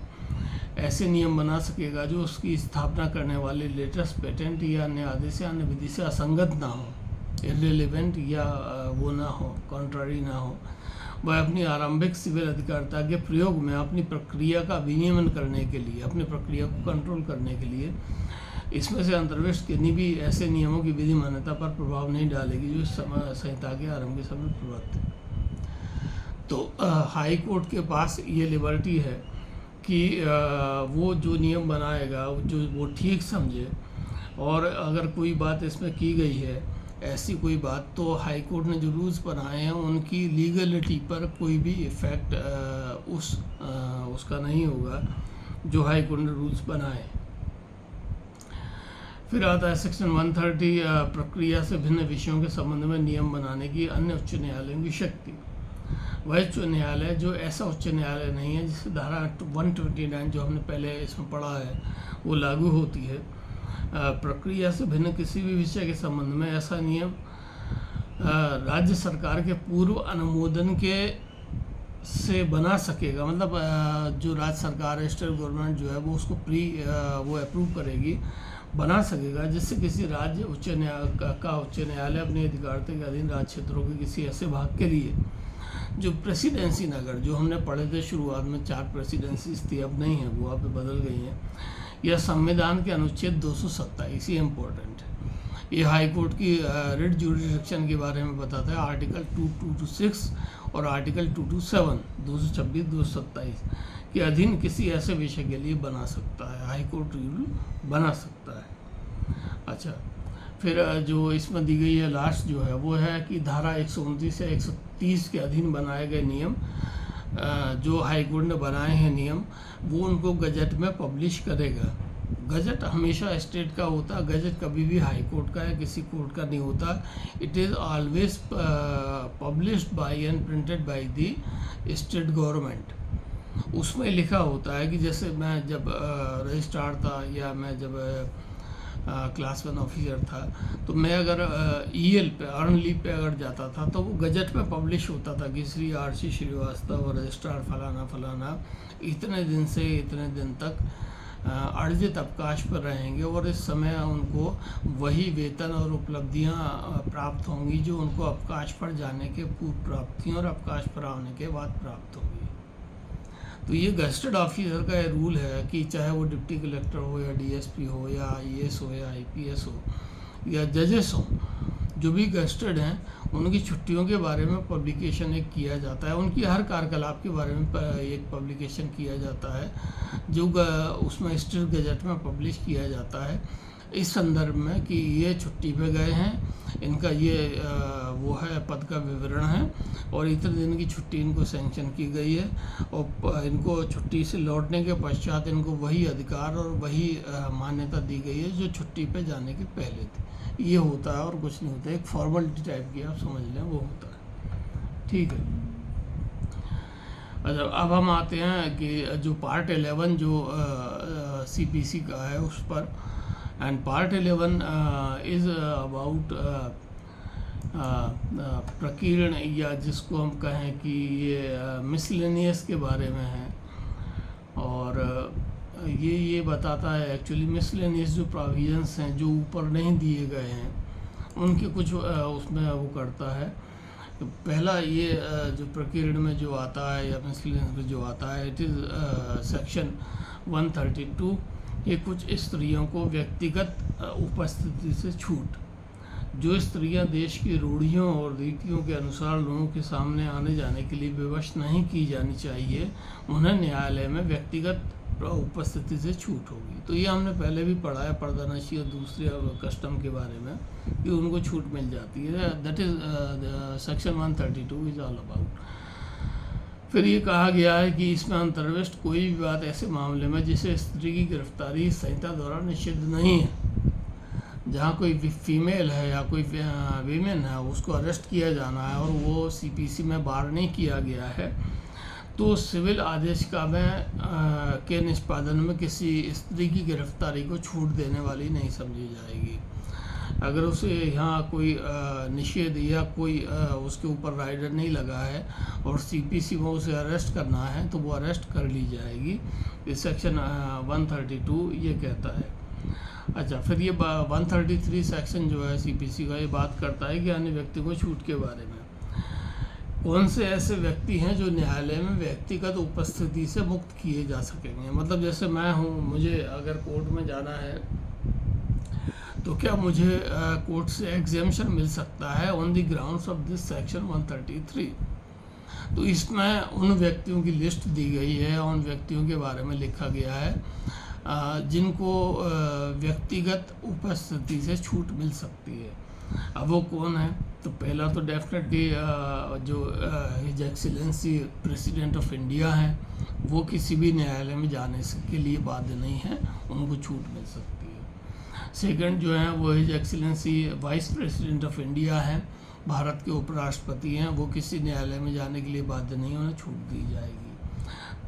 ऐसे नियम बना सकेगा जो उसकी स्थापना करने वाले लेटेस्ट पेटेंट या अन्य आदेश या अन्य विधि से असंगत ना हो, इररिलेवेंट या वो ना हो, कॉन्ट्रारी ना हो। वह अपनी आरंभिक सिविल अधिकारिता के प्रयोग में अपनी प्रक्रिया का विनियमन करने के लिए, अपनी प्रक्रिया को कंट्रोल करने के लिए इसमें से अंतर्विष्ट किन्हीं भी ऐसे नियमों की विधि मान्यता पर प्रभाव नहीं डालेगी जो इस संहिता के आरंभ के समय प्रवृत्त है। तो हाई कोर्ट के पास ये लिबर्टी है कि वो जो नियम बनाएगा जो वो ठीक समझे, और अगर कोई बात इसमें की गई है ऐसी कोई बात, तो हाई कोर्ट ने जो रूल्स बनाए हैं उनकी लीगलिटी पर कोई भी इफ़ेक्ट उसका नहीं होगा जो हाई कोर्ट ने रूल्स बनाए। फिर आता है सेक्शन 130, प्रक्रिया से भिन्न विषयों के संबंध में नियम बनाने की अन्य उच्च न्यायालयों की शक्ति। वह उच्च न्यायालय जो ऐसा उच्च न्यायालय नहीं है जिससे धारा 129 जो हमने पहले इसमें पढ़ा है वो लागू होती है। प्रक्रिया से भिन्न किसी भी विषय के संबंध में ऐसा नियम राज्य सरकार के पूर्व अनुमोदन के से बना सकेगा, मतलब जो राज्य सरकार स्टेट गवर्नमेंट जो है वो उसको वो अप्रूव करेगी, बना सकेगा, जिससे किसी राज्य उच्च न्यायालय अपने अधिकारिता के अधीन राज्य क्षेत्रों के किसी ऐसे भाग के लिए जो प्रेसिडेंसी नगर जो हमने पढ़े थे शुरुआत में 4 प्रेसिडेंसीज थी, अब नहीं है, वो अब बदल गई हैं, यह संविधान के अनुच्छेद 227 ये इम्पोर्टेंट है। ये हाई कोर्ट की रिट जुरिडिक्शन के बारे में बताता है, आर्टिकल 226 और आर्टिकल 227 226 227 के अधीन किसी ऐसे विषय के लिए बना सकता है, हाई कोर्ट रूल बना सकता है। अच्छा, फिर जो इसमें दी गई है लास्ट जो है वो है कि धारा 129 से 130 के अधीन बनाए गए नियम, जो हाई कोर्ट ने बनाए हैं नियम, वो उनको गजट में पब्लिश करेगा। गजट हमेशा स्टेट का होता है, गजट कभी भी हाई कोर्ट का या किसी कोर्ट का नहीं होता। It is always published by and printed by the state government. उसमें लिखा होता है कि जैसे मैं जब रजिस्ट्रार था या मैं जब क्लास 1 ऑफिसर था, तो मैं अगर EL पे अर्न लीव पे अगर जाता था तो वो गजट में पब्लिश होता था कि श्री RC श्रीवास्तव रजिस्ट्रार फलाना फलाना इतने दिन से इतने दिन तक अर्जित अवकाश पर रहेंगे और इस समय उनको वही वेतन और उपलब्धियां प्राप्त होंगी जो उनको अवकाश पर जाने के पूर्व प्राप्त थी और अवकाश पर आने के बाद प्राप्त होंगी। तो ये गजेटेड ऑफिसर का ये रूल है कि चाहे वो डिप्टी कलेक्टर हो या DSP हो या IAS हो या IPS हो या जजेस हो, जो भी गजेटेड हैं उनकी छुट्टियों के बारे में पब्लिकेशन एक किया जाता है, उनकी हर कार्यकलाप के बारे में एक पब्लिकेशन किया जाता है जो उसमें स्टेट गजट में पब्लिश किया जाता है इस संदर्भ में कि ये छुट्टी पे गए हैं, इनका ये वो है पद का विवरण है और इतने दिन की छुट्टी इनको सैंक्शन की गई है और इनको छुट्टी से लौटने के पश्चात इनको वही अधिकार और वही मान्यता दी गई है जो छुट्टी पे जाने के पहले थी। ये होता है और कुछ नहीं होता, एक फॉर्मेलिटी टाइप की आप समझ लें वो होता है, ठीक है। अच्छा, अब हम आते हैं कि जो पार्ट 11 जो CPC का है उस पर, एंड पार्ट 11 इज़ अबाउट प्रकीर्ण या जिसको हम कहें कि ये मिसलेनियस के बारे में है और ये बताता है एक्चुअली मिसलेनियस जो प्रोविजंस हैं जो ऊपर नहीं दिए गए हैं उनके कुछ उसमें वो करता है। पहला ये जो प्रकीर्ण में जो आता है या मिसलेनियस में जो आता है, इट इज़ सेक्शन 132 कि कुछ स्त्रियों को व्यक्तिगत उपस्थिति से छूट। जो स्त्रियां देश की रूढ़ियों और रीतियों के अनुसार लोगों के सामने आने जाने के लिए विवश नहीं की जानी चाहिए, उन्हें न्यायालय में व्यक्तिगत उपस्थिति से छूट होगी। तो ये हमने पहले भी पढ़ा है पर्दानशी और दूसरे कस्टम के बारे में कि उनको छूट मिल जाती है। That is section 132 is all about. फिर ये कहा गया है कि इसमें अंतर्विष्ट कोई भी बात ऐसे मामले में जिसे स्त्री की गिरफ्तारी संहिता द्वारा निषिद्ध नहीं है, जहाँ कोई फीमेल है या कोई वीमेन है उसको अरेस्ट किया जाना है और वो CPC में बार नहीं किया गया है, तो सिविल आदेश का के निष्पादन में किसी स्त्री की गिरफ्तारी को छूट देने वाली नहीं समझी जाएगी। अगर उसे यहाँ कोई निषेध या कोई उसके ऊपर राइडर नहीं लगा है और सीपीसी में उसे अरेस्ट करना है तो वो अरेस्ट कर ली जाएगी। ये सेक्शन 132 ये कहता है। अच्छा, फिर ये 133 सेक्शन जो है सीपीसी का, ये बात करता है कि अन्य व्यक्ति को छूट के बारे में। कौन से ऐसे व्यक्ति हैं जो न्यायालय में व्यक्तिगत उपस्थिति से मुक्त किए जा सकेंगे। मतलब जैसे मैं हूँ, मुझे अगर कोर्ट में जाना है तो क्या मुझे कोर्ट से एग्जेम्पशन मिल सकता है on the grounds of this section 133। तो इसमें उन व्यक्तियों की लिस्ट दी गई है, उन व्यक्तियों के बारे में लिखा गया है जिनको व्यक्तिगत उपस्थिति से छूट मिल सकती है। अब वो कौन है? तो पहला तो डेफिनेटली जो his excellency president of India हैं, वो किसी भी न्यायालय में जाने के लिए बाध्य नहीं है, उनको छूट मिल सकती है। सेकंड जो है वो his excellency vice president of India हैं, भारत के उपराष्ट्रपति हैं, वो किसी न्यायालय में जाने के लिए बाध्य नहीं, उन्हें छूट दी जाएगी।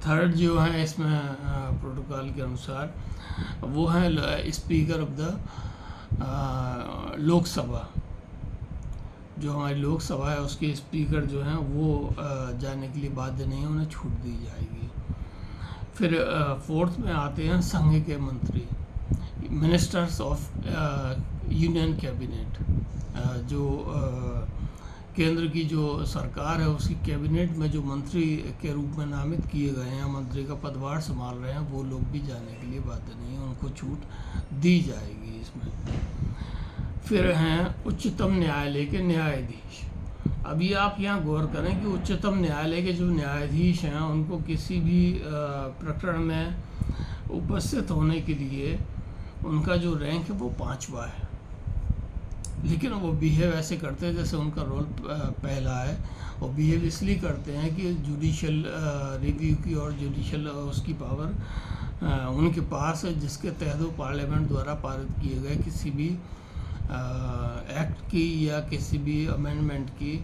थर्ड जो है इसमें प्रोटोकॉल के अनुसार वो है स्पीकर ऑफ द लोकसभा, जो हमारी लोकसभा है उसके स्पीकर जो हैं वो जाने के लिए बाध्य नहीं, उन्हें छूट दी जाएगी। फिर फोर्थ में आते हैं संघ के मंत्री, मिनिस्टर्स ऑफ यूनियन कैबिनेट, जो केंद्र की जो सरकार है उसकी कैबिनेट में जो मंत्री के रूप में नामित किए गए हैं, मंत्री का पदभार संभाल रहे हैं, वो लोग भी जाने के लिए बाध्य नहीं, उनको छूट दी जाएगी इसमें। फिर हैं उच्चतम न्यायालय के न्यायाधीश। अभी आप यहाँ गौर करें कि उच्चतम न्यायालय के जो न्यायाधीश हैं उनको किसी भी प्रकरण में उपस्थित होने के लिए उनका जो रैंक है वो 5वां है, लेकिन वो बिहेव ऐसे करते हैं जैसे उनका रोल पहला है। और बिहेव इसलिए करते हैं कि जुडिशल रिव्यू की और जुडिशल उसकी पावर उनके पास है, जिसके तहत वो पार्लियामेंट द्वारा पारित किए गए किसी भी एक्ट की या किसी भी अमेंडमेंट की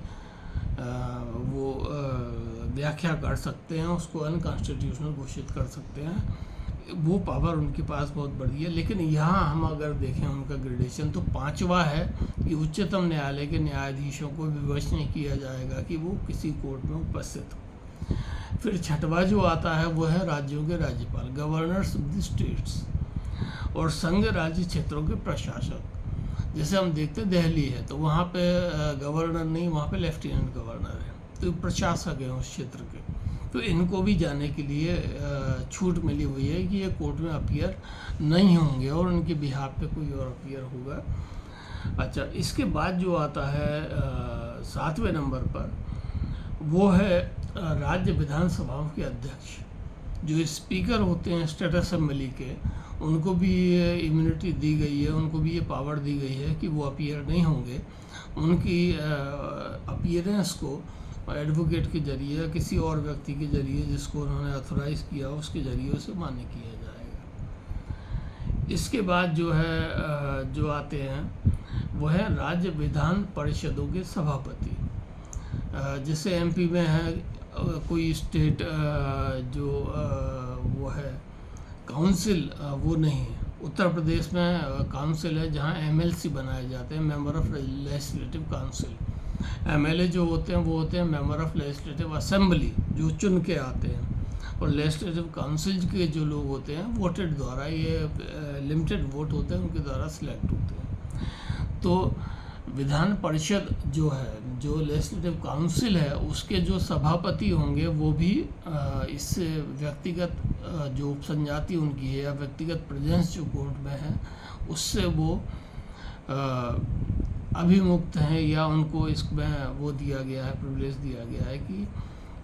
वो व्याख्या कर सकते हैं, उसको अनकॉन्स्टिट्यूशनल घोषित कर सकते हैं। वो पावर उनके पास बहुत बड़ी है। लेकिन यहाँ हम अगर देखें उनका ग्रेडेशन तो 5वां है कि उच्चतम न्यायालय के न्यायाधीशों को विवश नहीं किया जाएगा कि वो किसी कोर्ट में उपस्थित हो। फिर 6वां जो आता है वो है राज्यों के राज्यपाल, गवर्नर्स ऑफ द स्टेट्स, और संघ राज्य क्षेत्रों के प्रशासक। जैसे हम देखते हैं दिल्ली है तो वहाँ पे गवर्नर नहीं, वहाँ पे लेफ्टिनेंट गवर्नर है, तो प्रशासक हैं उस क्षेत्र के। तो इनको भी जाने के लिए छूट मिली हुई है कि ये कोर्ट में अपीयर नहीं होंगे और उनके बिहाफ पे कोई और अपीयर होगा। अच्छा, इसके बाद जो आता है 7वें नंबर पर वो है राज्य विधानसभाओं के अध्यक्ष, जो स्पीकर होते हैं स्टेट असेंबली के, उनको भी इम्यूनिटी दी गई है, उनको भी ये पावर दी गई है कि वो अपीयर नहीं होंगे। उनकी अपीयरेंस को एडवोकेट के जरिए या किसी और व्यक्ति के जरिए जिसको उन्होंने ऑथोराइज किया उसके जरिए उसे मान्य किया जाएगा। इसके बाद जो है जो आते हैं वो है राज्य विधान परिषदों के सभापति। जैसे एमपी में है कोई स्टेट जो वो है काउंसिल, वो नहीं है। उत्तर प्रदेश में काउंसिल है जहाँ एमएलसी बनाए जाते हैं, member of legislative council. MLA जो होते हैं वो होते हैं मेंबर ऑफ लेजिस्लेटिव असेंबली, जो चुन के आते हैं। और लेजिस्लेटिव काउंसिल के जो लोग होते हैं वोटेड द्वारा, ये लिमिटेड वोट होते हैं, उनके द्वारा सिलेक्ट होते हैं। तो विधान परिषद जो है, जो लेजिस्लेटिव काउंसिल है, उसके जो सभापति होंगे वो भी इस व्यक्तिगत जो उपसंजाति उनकी है या व्यक्तिगत प्रेजेंस जो कोर्ट में है उससे वो अभिमुक्त हैं, या उनको इसमें वो दिया गया है, प्रिविलेज दिया गया है कि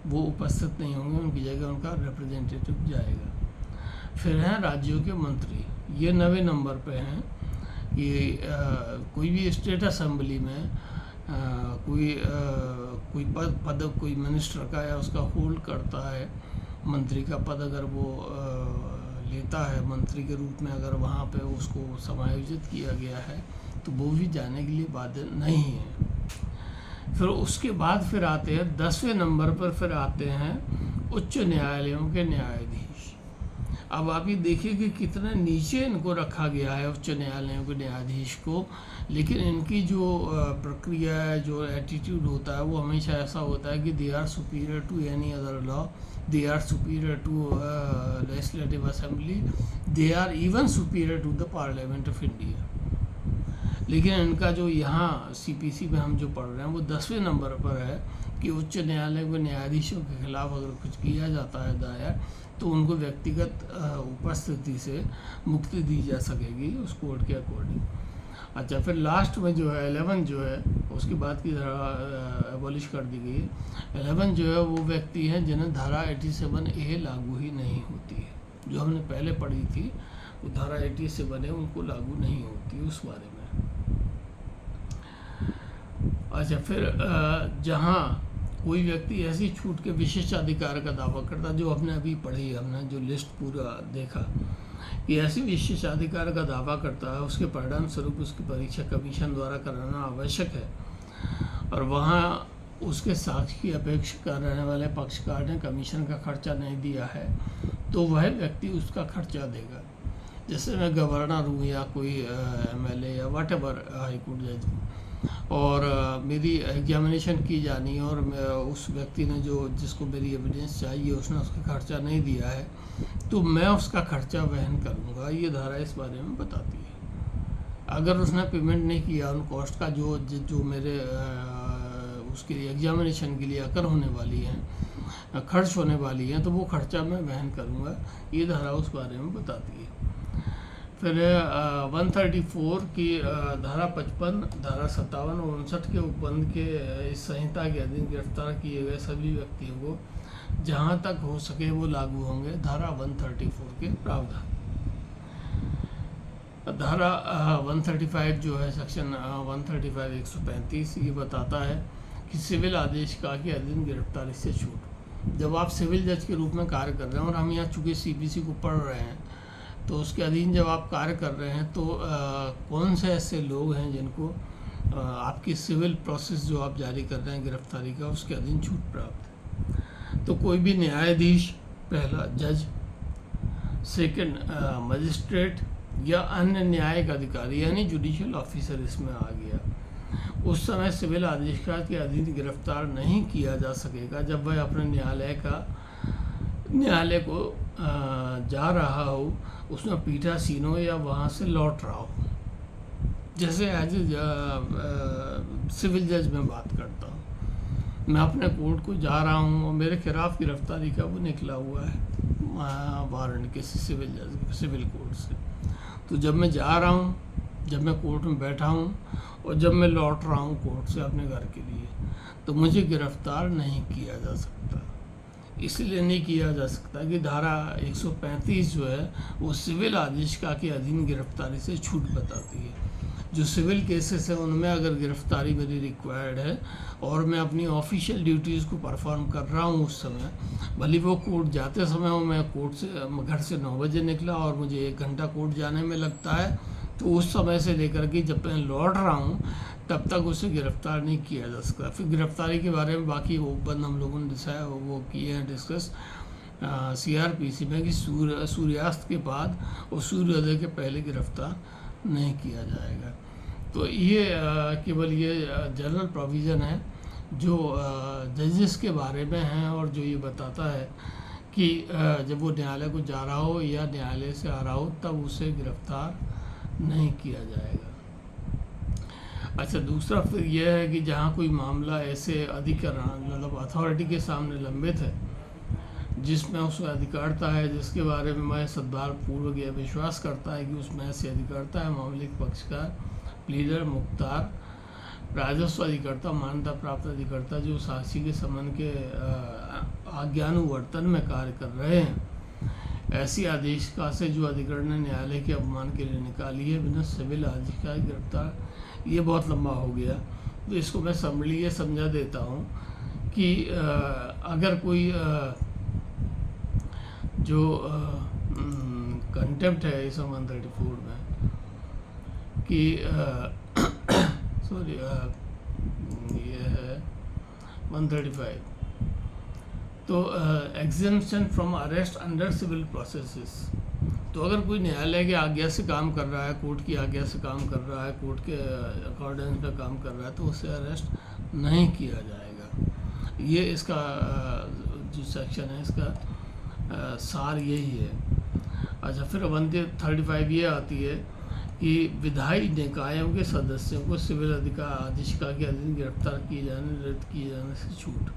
वो उपस्थित नहीं होंगे, उनकी जगह उनका रिप्रेजेंटेटिव जाएगा। फिर हैं राज्यों के मंत्री, ये 9वें नंबर पे हैं। ये कोई भी स्टेट असेंबली में कोई पद कोई मिनिस्टर का या उसका होल्ड करता है, मंत्री का पद अगर वो लेता है मंत्री के रूप में, अगर वहाँ पे उसको समायोजित किया गया है तो वो भी जाने के लिए बाध्य नहीं है। फिर उसके बाद फिर आते हैं 10वें नंबर पर, फिर आते हैं उच्च न्यायालयों के न्यायाधीश। अब आप ये देखिए कि कितने नीचे इनको रखा गया है उच्च न्यायालयों के न्यायाधीश को, लेकिन इनकी जो प्रक्रिया है, जो एटीट्यूड होता है, वो हमेशा ऐसा होता है कि they are superior to any other law, they are superior to legislative assembly, they are even superior to the parliament of India. लेकिन इनका जो यहाँ सीपीसी में हम जो पढ़ रहे हैं वो 10वें नंबर पर है कि उच्च न्यायालय के न्यायाधीशों के खिलाफ अगर कुछ किया जाता है दायर, तो उनको व्यक्तिगत उपस्थिति से मुक्ति दी जा सकेगी उस कोड के अकॉर्डिंग। अच्छा, फिर लास्ट में जो है 11 जो है उसकी बात की धारा एबॉलिश कर दी गई है। 11 जो है वो व्यक्ति हैं जिन्हें धारा 87A लागू ही नहीं होती है। जो हमने पहले पढ़ी थी वो धारा 87 है, उनको लागू नहीं होती उस बारे में। अच्छा, फिर जहाँ कोई व्यक्ति ऐसी छूट के विशेष अधिकार का दावा करता, जो हमने अभी पढ़ी, हमने जो लिस्ट पूरा देखा कि ऐसी विशेषाधिकार का दावा करता है, उसके परिणाम स्वरूप उसकी परीक्षा कमीशन द्वारा कराना आवश्यक है और वहाँ उसके साक्ष्य की अपेक्षा रहने वाले पक्षकार ने कमीशन का खर्चा नहीं दिया है, तो वह व्यक्ति उसका खर्चा देगा। जैसे मैं गवर्नर हूँ या कोई MLA या वट एवर हाई कोर्ट जज हूँ और मेरी एग्जामिनेशन की जानी है और उस व्यक्ति ने जिसको मेरी एविडेंस चाहिए उसने उसका खर्चा नहीं दिया है, तो मैं उसका खर्चा वहन करूँगा। ये धारा इस बारे में बताती है। अगर उसने पेमेंट नहीं किया उन कॉस्ट का जो मेरे उसके लिए एग्जामिनेशन के लिए अकर होने वाली हैं, खर्च होने वाली हैं, तो वो खर्चा मैं वहन करूँगा। ये धारा उस बारे में बताती है। फिर 134 की धारा 55, धारा 57 और 59 के उपबंध के इस संहिता के अधीन गिरफ्तार किए गए सभी व्यक्तियों को जहां तक हो सके वो लागू होंगे धारा 134 के प्रावधान। धारा 135 जो है सेक्शन 135 135 ये बताता है कि सिविल आदेश का के अधीन गिरफ्तारी से छूट। जब आप सिविल जज के रूप में कार्य कर रहे हैं और हम यहाँ चूँकि CPC को पढ़ रहे हैं, तो उसके अधीन जब आप कार्य कर रहे हैं तो कौन से ऐसे लोग हैं जिनको आपकी सिविल प्रोसेस जो आप जारी कर रहे हैं गिरफ्तारी का, उसके अधीन छूट प्राप्त है। तो कोई भी न्यायाधीश, पहला जज, सेकंड मजिस्ट्रेट या अन्य न्यायिक अधिकारी यानी जुडिशियल ऑफिसर इसमें आ गया, उस समय सिविल आदेशिका के अधीन गिरफ्तार नहीं किया जा सकेगा जब वह अपने न्यायालय को जा रहा हो, उसमें पीठासीनों या वहाँ से लौट रहा हो। जैसे एज सिविल जज में बात करता हूँ, मैं अपने कोर्ट को जा रहा हूँ और मेरे खिलाफ गिरफ्तारी का वो निकला हुआ है वारंट किसी सिविल कोर्ट से, तो जब मैं जा रहा हूँ, जब मैं कोर्ट में बैठा हूँ और जब मैं लौट रहा हूँ कोर्ट से अपने घर के लिए, तो मुझे गिरफ्तार नहीं किया जा सकता। इसलिए नहीं किया जा सकता कि धारा 135 जो है वो सिविल आदेशिका के अधीन गिरफ्तारी से छूट बताती है। जो सिविल केसेस हैं उनमें अगर गिरफ्तारी मेरी रिक्वायर्ड है और मैं अपनी ऑफिशियल ड्यूटीज़ को परफॉर्म कर रहा हूँ उस समय, भले वो कोर्ट जाते समय हो, मैं घर से 9 बजे निकला और मुझे 1 घंटा कोर्ट जाने में लगता है, तो उस समय से लेकर के जब मैं लौट रहा हूँ तब तक उसे गिरफ्तार नहीं किया जा सकता। फिर गिरफ्तारी के बारे में बाकी उपबंध हम लोगों ने वो किए हैं डिस्कस CRPC में कि सूर्यास्त के बाद और सूर्योदय के पहले गिरफ्तार नहीं किया जाएगा। तो ये केवल ये जनरल प्रोविज़न है जो जजेस के बारे में है और जो ये बताता है कि जब वो न्यायालय को जा रहा हो या न्यायालय से आ रहा हो तब उसे गिरफ्तार नहीं किया जाएगा। अच्छा, दूसरा फिर यह है कि जहाँ कोई मामला ऐसे अधिकरण मतलब अथॉरिटी के सामने लंबित है जिसमें उसमें अधिकारता है जिसके बारे में मैं सद्भावपूर्वक यह विश्वास करता है कि उसमें ऐसी अधिकारता है, मामले के पक्षकार, प्लीडर, मुख्तार, राजस्व अधिकर्ता, मान्यता प्राप्त अधिकर्ता जो साक्षी के संबंध के आज्ञानुवर्तन में कार्य कर रहे हैं, ऐसी आदेशिका से जो अधिकरण ने न्यायालय के अपमान के लिए निकाली है बिना सिविल आदेशिका गिरफ्तार। ये बहुत लंबा हो गया, तो इसको मैं समरी ये समझा देता हूँ कि अगर कोई जो कंटेम्प्ट है इस 134 में कि सॉरी ये है 135 तो exemption from arrest under civil processes, तो अगर कोई न्यायालय की आज्ञा से काम कर रहा है, कोर्ट की आज्ञा से काम कर रहा है, कोर्ट के अकॉर्डेंस में काम कर रहा है, तो उसे अरेस्ट नहीं किया जाएगा। ये इसका जो सेक्शन है इसका सार यही है। अच्छा, फिर अवंती 35 ये आती है कि विधायी निकायों के सदस्यों को सिविल अधिकार आदेशिका के अधीन गिरफ्तार किए जाने, रद्द किए जाने से छूट।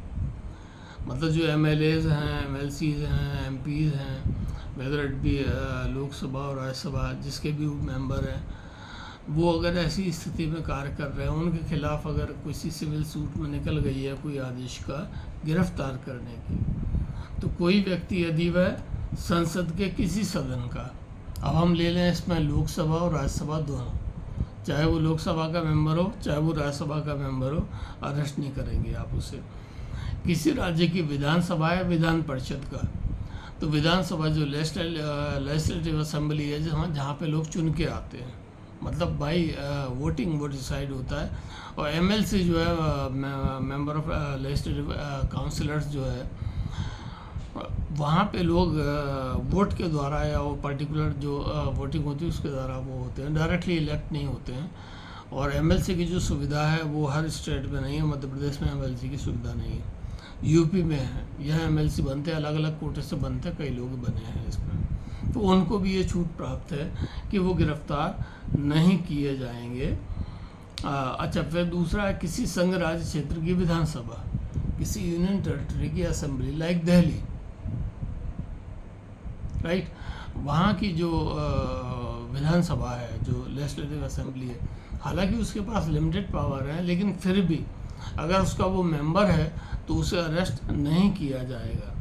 मतलब जो MLAs हैं, MLCs हैं, MPs हैं, वेदर इट बी लोकसभा और राज्यसभा, जिसके भी मेंबर हैं, वो अगर ऐसी स्थिति में कार्य कर रहे हैं, उनके खिलाफ अगर किसी सिविल सूट में निकल गई है कोई आदेशिका गिरफ्तार करने की, तो कोई व्यक्ति यदि वह संसद के किसी सदन का, अब हम ले लें इसमें लोकसभा और राज्यसभा दोनों, चाहे वो लोकसभा का मेंबर हो चाहे वो राज्यसभा का मेंबर हो, अरेस्ट नहीं करेंगे आप उसे। किसी राज्य की विधानसभा या विधान परिषद का, तो विधानसभा जो लेजिस्लेटिव असेंबली है जहाँ पे लोग चुन के आते हैं, मतलब बाई वोटिंग वो डिसाइड होता है, और MLC जो है मेंबर ऑफ लेजिस्लेटिव काउंसिलर्स जो है, वहाँ पे लोग वोट के द्वारा या वो पर्टिकुलर जो वोटिंग होती है उसके द्वारा वो होते हैं, डायरेक्टली इलेक्ट नहीं होते हैं। और MLC की जो सुविधा है वो हर स्टेट में नहीं है, मध्य प्रदेश में MLC की सुविधा नहीं है, यूपी में है। यह MLC बनते हैं, अलग अलग कोटे से बनते हैं, कई लोग बने हैं इसमें, तो उनको भी ये छूट प्राप्त है कि वो गिरफ्तार नहीं किए जाएंगे। अच्छा, फिर दूसरा है किसी संघ राज्य क्षेत्र की विधानसभा, किसी यूनियन टेरिटरी की असेंबली लाइक दिल्ली, राइट, वहाँ की जो विधानसभा है, जो लेजिस्लेटिव असेंबली है, हालांकि उसके पास लिमिटेड पावर है, लेकिन फिर भी अगर उसका वो मेंबर है तो उसे अरेस्ट नहीं किया जाएगा।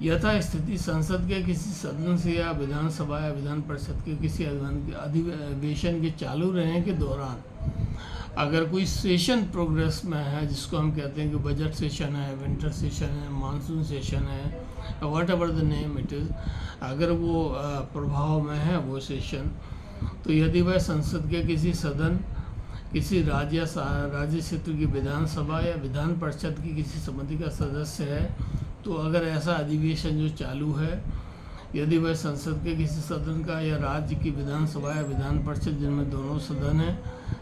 यथा स्थिति संसद के किसी सदन से या विधानसभा या विधान परिषद के किसी अधिवेशन के चालू रहने के दौरान अगर कोई सेशन प्रोग्रेस में है, जिसको हम कहते हैं कि बजट सेशन है, विंटर सेशन है, मानसून सेशन है, what ever the name it is, अगर वो प्रभाव में है वो सेशन, तो यदि वह संसद के किसी सदन, किसी राज्य क्षेत्र की विधानसभा या विधान परिषद की किसी समिति का सदस्य है, तो अगर ऐसा अधिवेशन जो चालू है, यदि वह संसद के किसी सदन का या राज्य की विधानसभा या विधान परिषद जिनमें दोनों सदन हैं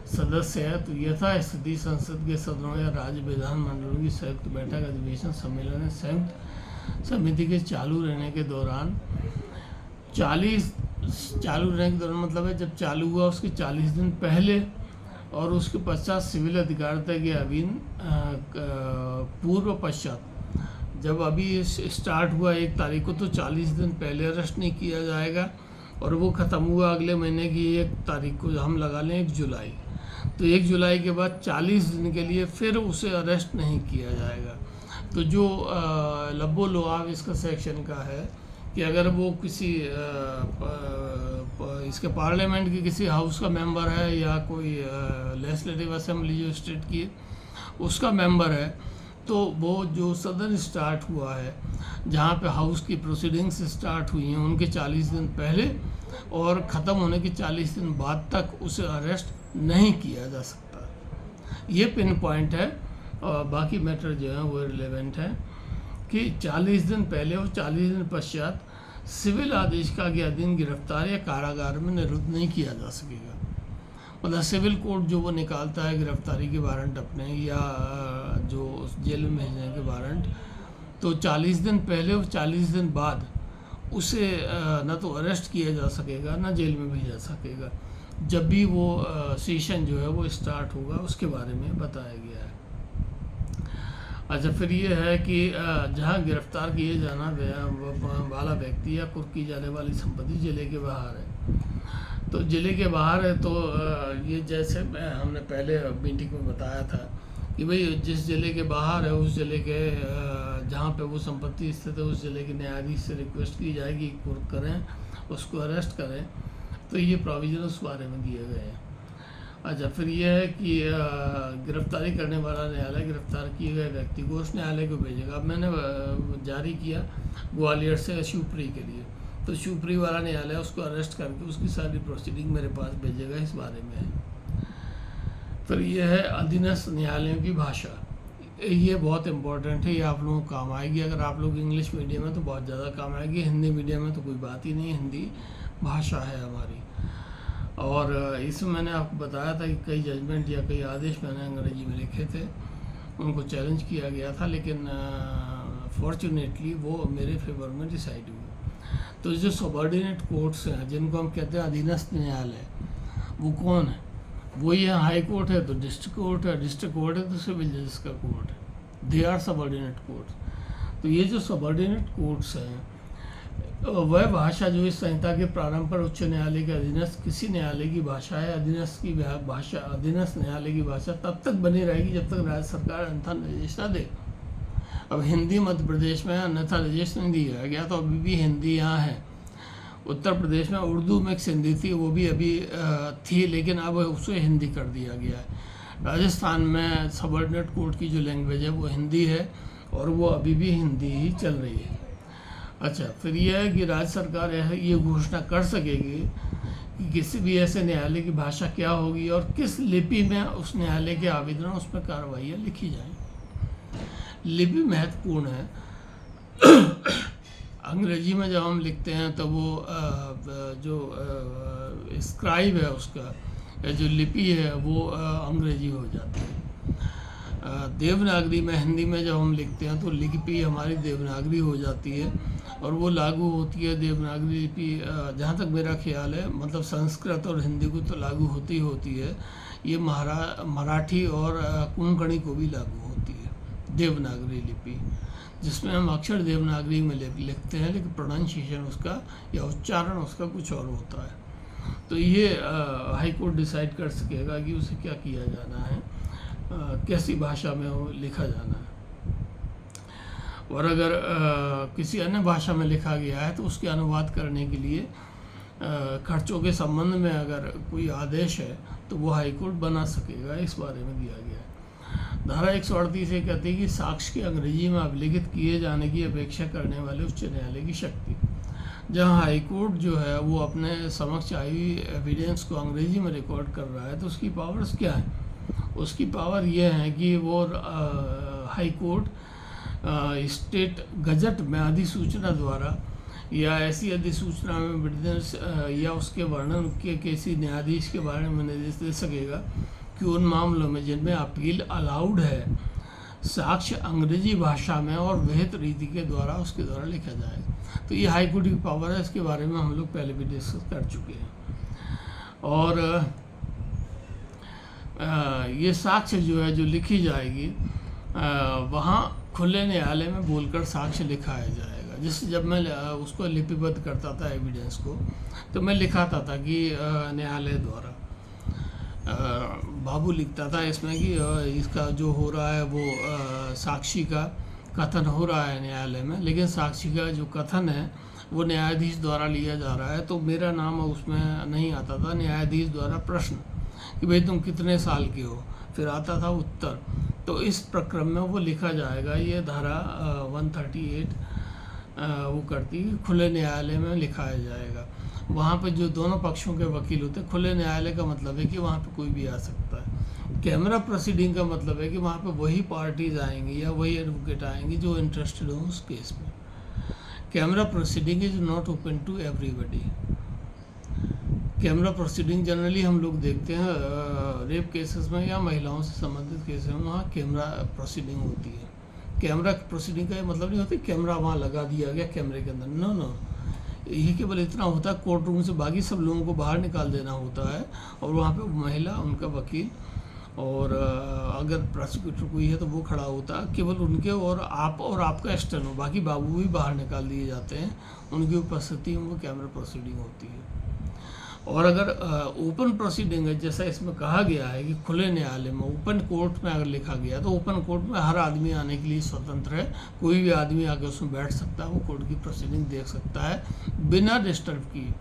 सदस्य है, तो यथा स्थिति संसद के सदनों या राज्य विधानमंडलों की संयुक्त बैठक, अधिवेशन, सम्मेलन या संयुक्त समिति के चालू रहने के दौरान चालू रहने के दौरान मतलब है जब चालू हुआ उसके 40 दिन पहले और उसके पश्चात सिविल अधिकारिता के अधीन पूर्व पश्चात, जब अभी स्टार्ट हुआ 1 तारीख को, तो 40 दिन पहले अरेस्ट नहीं किया जाएगा, और वो ख़त्म हुआ अगले महीने की 1 तारीख को, हम लगा लें 1 जुलाई, तो 1 जुलाई के बाद 40 दिन के लिए फिर उसे अरेस्ट नहीं किया जाएगा। तो जो लब्बो लुआब इसका सेक्शन का है कि अगर वो किसी इसके पार्लियामेंट के किसी हाउस का मेंबर है या कोई लेजिस्लेटिव असेंबली जो स्टेट की उसका मेंबर है, तो वो जो सदन स्टार्ट हुआ है, जहाँ पे हाउस की प्रोसीडिंग्स स्टार्ट हुई हैं, उनके 40 दिन पहले और ख़त्म होने के 40 दिन बाद तक उसे अरेस्ट नहीं किया जा सकता। ये पिन पॉइंट है, और बाकी मैटर जो है वो रिलेवेंट है कि 40 दिन पहले और 40 दिन पश्चात सिविल आदेशिका के अधीन गिरफ्तार या कारागार में निरुद्ध नहीं किया जा सकेगा। मतलब सिविल कोर्ट जो वो निकालता है गिरफ्तारी के वारंट अपने या जो जेल में भेजने के वारंट, तो 40 दिन पहले और 40 दिन बाद उसे न तो अरेस्ट किया जा सकेगा न जेल में भेजा सकेगा। जब भी वो सेशन जो है वो स्टार्ट होगा उसके बारे में बताया गया है। अच्छा, फिर ये है कि जहाँ गिरफ्तार किए जाना वाला व्यक्ति या कुर्क की जाने वाली संपत्ति जिले के बाहर है, तो जिले के बाहर है तो ये जैसे हमने पहले मीटिंग में बताया था कि भाई जिस जिले के बाहर है उस जिले के जहाँ पे वो संपत्ति स्थित है उस जिले के न्यायाधीश से रिक्वेस्ट की जाएगी कुर्क करें, उसको अरेस्ट करें, तो ये प्रोविज़न उस बारे में दिए गए हैं। अच्छा, फिर यह है कि गिरफ्तारी करने वाला न्यायालय गिरफ्तार किए गए व्यक्ति को उस न्यायालय को भेजेगा। अब मैंने जारी किया ग्वालियर से शिवपुरी के लिए, तो शिवपुरी वाला न्यायालय उसको अरेस्ट करके उसकी सारी प्रोसीडिंग मेरे पास भेजेगा, इस बारे में है। फिर यह है अधीनस्थ न्यायालयों की भाषा। ये बहुत इम्पोर्टेंट है, ये आप लोगों को काम आएगी। अगर आप लोग इंग्लिश मीडियम में तो बहुत ज़्यादा काम आएगी, हिंदी मीडियम में तो कोई बात ही नहीं, हिंदी भाषा है हमारी। और इसमें मैंने आपको बताया था कि कई जजमेंट या कई आदेश मैंने अंग्रेजी में लिखे थे, उनको चैलेंज किया गया था, लेकिन फॉर्चुनेटली वो मेरे फेवर में डिसाइड हुए। तो जो सबॉर्डिनेट कोर्ट्स हैं जिनको हम कहते हैं अधीनस्थ न्यायालय, वो कौन है? वो ये हाई कोर्ट है तो डिस्ट्रिक्ट कोर्ट है, डिस्ट्रिक्ट कोर्ट है तो सिविल जजेस का कोर्ट है, दे आर सबॉर्डिनेट कोर्ट्स। तो ये जो सबॉर्डिनेट कोर्ट्स हैं वह भाषा जो इस संहिता के प्रारंभ पर उच्च न्यायालय के अधीनस्थ किसी न्यायालय की भाषा है, अधीनस्थ की भाषा, अधीनस्थ न्यायालय की भाषा तब तक बनी रहेगी जब तक राज्य सरकार अन्यथा निर्देश न दे। अब हिंदी मध्य प्रदेश में अन्यथा निर्देश नहीं दिया गया तो अभी भी हिंदी यहाँ है। उत्तर प्रदेश में उर्दू मिक्स हिंदी थी, वो भी अभी थी, लेकिन अब उसे हिंदी कर दिया गया है। राजस्थान में सबॉर्डिनेट कोर्ट की जो लैंग्वेज है वो हिंदी है और वो अभी भी हिंदी ही चल रही है। अच्छा, फिर यह है कि राज्य सरकार ये घोषणा कर सकेगी कि किसी भी ऐसे न्यायालय की भाषा क्या होगी और किस लिपि में उस न्यायालय के आवेदन उसमें कार्रवाइयाँ लिखी जाएंगी। लिपि महत्वपूर्ण है। अंग्रेजी में जब हम लिखते हैं तो वो जो स्क्राइब है उसका जो लिपि है वो अंग्रेजी हो जाती है। देवनागरी में, हिंदी में जब हम लिखते हैं तो लिपि हमारी देवनागरी हो जाती है और वो लागू होती है देवनागरी लिपि। जहाँ तक मेरा ख्याल है, मतलब संस्कृत और हिंदी को तो लागू होती है, ये मराठी और कोंकणी को भी लागू होती है देवनागरी लिपि, जिसमें हम अक्षर देवनागरी में लिखते हैं, लेकिन प्रोनाउंसिएशन उसका या उच्चारण उसका कुछ और होता है। तो ये हाई कोर्ट डिसाइड कर सकेगा कि उसे क्या किया जाना है, कैसी भाषा में वो लिखा जाना है। और अगर किसी अन्य भाषा में लिखा गया है तो उसके अनुवाद करने के लिए खर्चों के संबंध में अगर कोई आदेश है तो वो हाई कोर्ट बना सकेगा, इस बारे में दिया गया है। धारा 138 ये कहती है कि साक्ष्य के अंग्रेजी में अभिलिखित किए जाने की अपेक्षा करने वाले उच्च न्यायालय की शक्ति। जहाँ हाई कोर्ट जो है वो अपने समक्ष आई हुई एविडेंस को अंग्रेजी में रिकॉर्ड कर रहा है तो उसकी पावर्स क्या है? उसकी पावर ये है कि वो हाई कोर्ट स्टेट गजट में अधिसूचना द्वारा या ऐसी अधिसूचना में विजिलेंस या उसके वर्णन के किसी न्यायाधीश के बारे में निर्देश दे सकेगा कि उन मामलों में जिनमें अपील अलाउड है साक्ष्य अंग्रेजी भाषा में और विहित रीति के द्वारा उसके द्वारा लिखा जाएगा। तो ये हाई कोर्ट की पावर है, इसके बारे में हम लोग पहले भी डिस्कस कर चुके हैं। और ये साक्ष्य जो है जो लिखी जाएगी वहाँ खुले न्यायालय में बोलकर साक्ष्य लिखाया जाएगा। जैसे जब मैं उसको लिपिबद्ध करता था एविडेंस को, तो मैं लिखाता था कि न्यायालय द्वारा बाबू लिखता था इसमें कि इसका जो हो रहा है वो साक्षी का कथन हो रहा है न्यायालय में, लेकिन साक्षी का जो कथन है वो न्यायाधीश द्वारा लिया जा रहा है, तो मेरा नाम उसमें नहीं आता था। न्यायाधीश द्वारा प्रश्न कि भाई तुम कितने साल के हो, फिर आता था उत्तर। तो इस प्रक्रम में वो लिखा जाएगा। ये धारा 138 वो करती है, खुले न्यायालय में लिखाया जाएगा। वहाँ पे जो दोनों पक्षों के वकील होते हैं, खुले न्यायालय का मतलब है कि वहाँ पे कोई भी आ सकता है। कैमरा प्रोसीडिंग का मतलब है कि वहाँ पे वही पार्टीज आएंगी या वही एडवोकेट आएंगे जो इंटरेस्टेड हो उस केस में। Camera proceeding is not open to everybody. Camera proceeding generally हम लोग देखते हैं रेप केसेस में या महिलाओं से संबंधित केसेस में, वहाँ कैमरा प्रोसीडिंग होती है। कैमरा प्रोसीडिंग का मतलब नहीं होता कैमरा वहाँ लगा दिया गया कैमरे के अंदर, नो। ये केवल इतना होता है कोर्ट रूम से बाकी सब लोगों को बाहर निकाल देना होता है और वहाँ पे महिला, उनका वकील और अगर प्रोसिक्यूटर कोई है तो वो खड़ा होता है, केवल उनके और आपका एक्सटर्न हो, बाकी बाबू भी बाहर निकाल दिए जाते हैं। उनकी उपस्थिति में वो कैमरा प्रोसीडिंग होती है। और अगर ओपन प्रोसीडिंग है, जैसा इसमें कहा गया है कि खुले न्यायालय में ओपन कोर्ट में अगर लिखा गया तो ओपन कोर्ट में हर आदमी आने के लिए स्वतंत्र है, कोई भी आदमी आकर उसमें बैठ सकता है, वो कोर्ट की प्रोसीडिंग देख सकता है बिना डिस्टर्ब किए।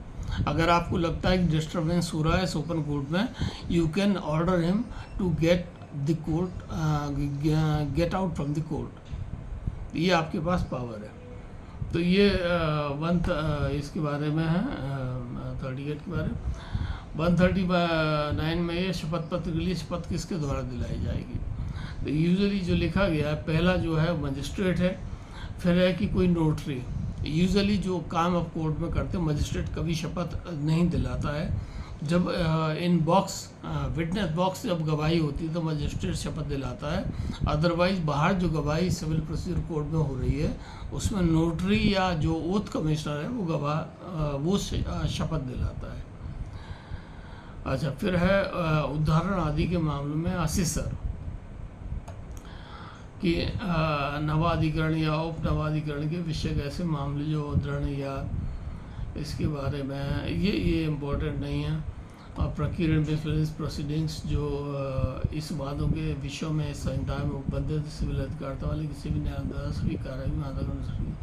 अगर आपको लगता है कि डिस्टर्बेंस हो रहा है इस ओपन कोर्ट में, you can order him to get the court, get out from the court. ये आपके पास पावर है। तो ये इसके बारे में है 38 के बारे में। 139 में ये शपथ पत्र के लिए शपथ किसके द्वारा दिलाई जाएगी? तो यूजुअली जो लिखा गया है, पहला जो है मजिस्ट्रेट है, फिर है कि कोई नोटरी। यूजुअली जो काम आप कोर्ट में करते हैं, मजिस्ट्रेट कभी शपथ नहीं दिलाता है। जब इन बॉक्स विटनेस बॉक्स जब गवाही होती है तो मजिस्ट्रेट शपथ दिलाता है। अदरवाइज बाहर जो गवाही सिविल प्रोसीजर कोर्ट में हो रही है उसमें नोटरी या जो ओथ कमिश्नर है वो शपथ दिलाता है। अच्छा, फिर है उदाहरण आदि के मामलों में असिसर कि नवाधिकरण या उपनवाधिकरण के विषय ऐसे मामले जो उदाहरण या इसके बारे में ये इम्पोर्टेंट नहीं है। और प्रकीर्ण डिफरेंस प्रोसीडिंग्स जो इस वादों के विषयों में संहिता में उपबद्ध सिविल अधिकारिता वाले किसी भी न्यायालय द्वारा सभी कार्रवाई में आधा करना चाहिए।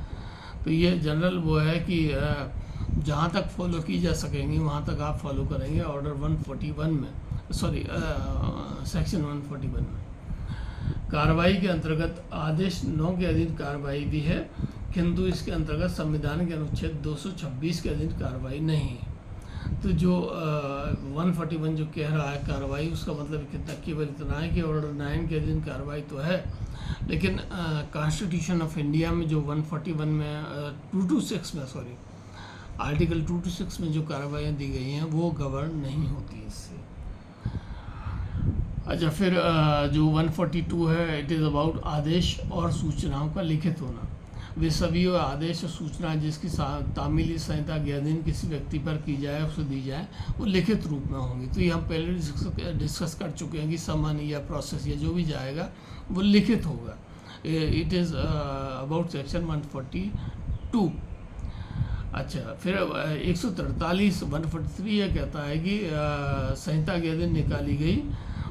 तो ये जनरल वो है कि जहाँ तक फॉलो की जा सकेंगी वहाँ तक आप फॉलो करेंगे। ऑर्डर 141 में सेक्शन 141 में कार्रवाई के अंतर्गत आदेश 9 के अधीन कार्रवाई भी है, किंतु इसके अंतर्गत संविधान के अनुच्छेद 226 के अधीन कार्रवाई नहीं है। तो जो 141 जो कह रहा है कार्रवाई, उसका मतलब कितना केवल इतना है कि ऑर्डर 9 के अधीन कार्रवाई तो है, लेकिन कॉन्स्टिट्यूशन ऑफ इंडिया में जो 141 में 226 में आर्टिकल 226 में जो कार्रवाइयाँ दी गई हैं वो गवर्न नहीं होती इससे। अच्छा, फिर जो 142 है, इट इज़ अबाउट आदेश और सूचनाओं का लिखित होना। वे सभी आदेश और सूचना जिसकी तामीली संहिता के अधीन किसी व्यक्ति पर की जाए, उसे दी जाए, वो लिखित रूप में होंगी। तो ये हम पहले डिस्कस कर चुके हैं कि समन या प्रोसेस या जो भी जाएगा वो लिखित होगा। It is about section 142। अच्छा, फिर 143 143 यह कहता है कि संहिता के अधीन निकाली गई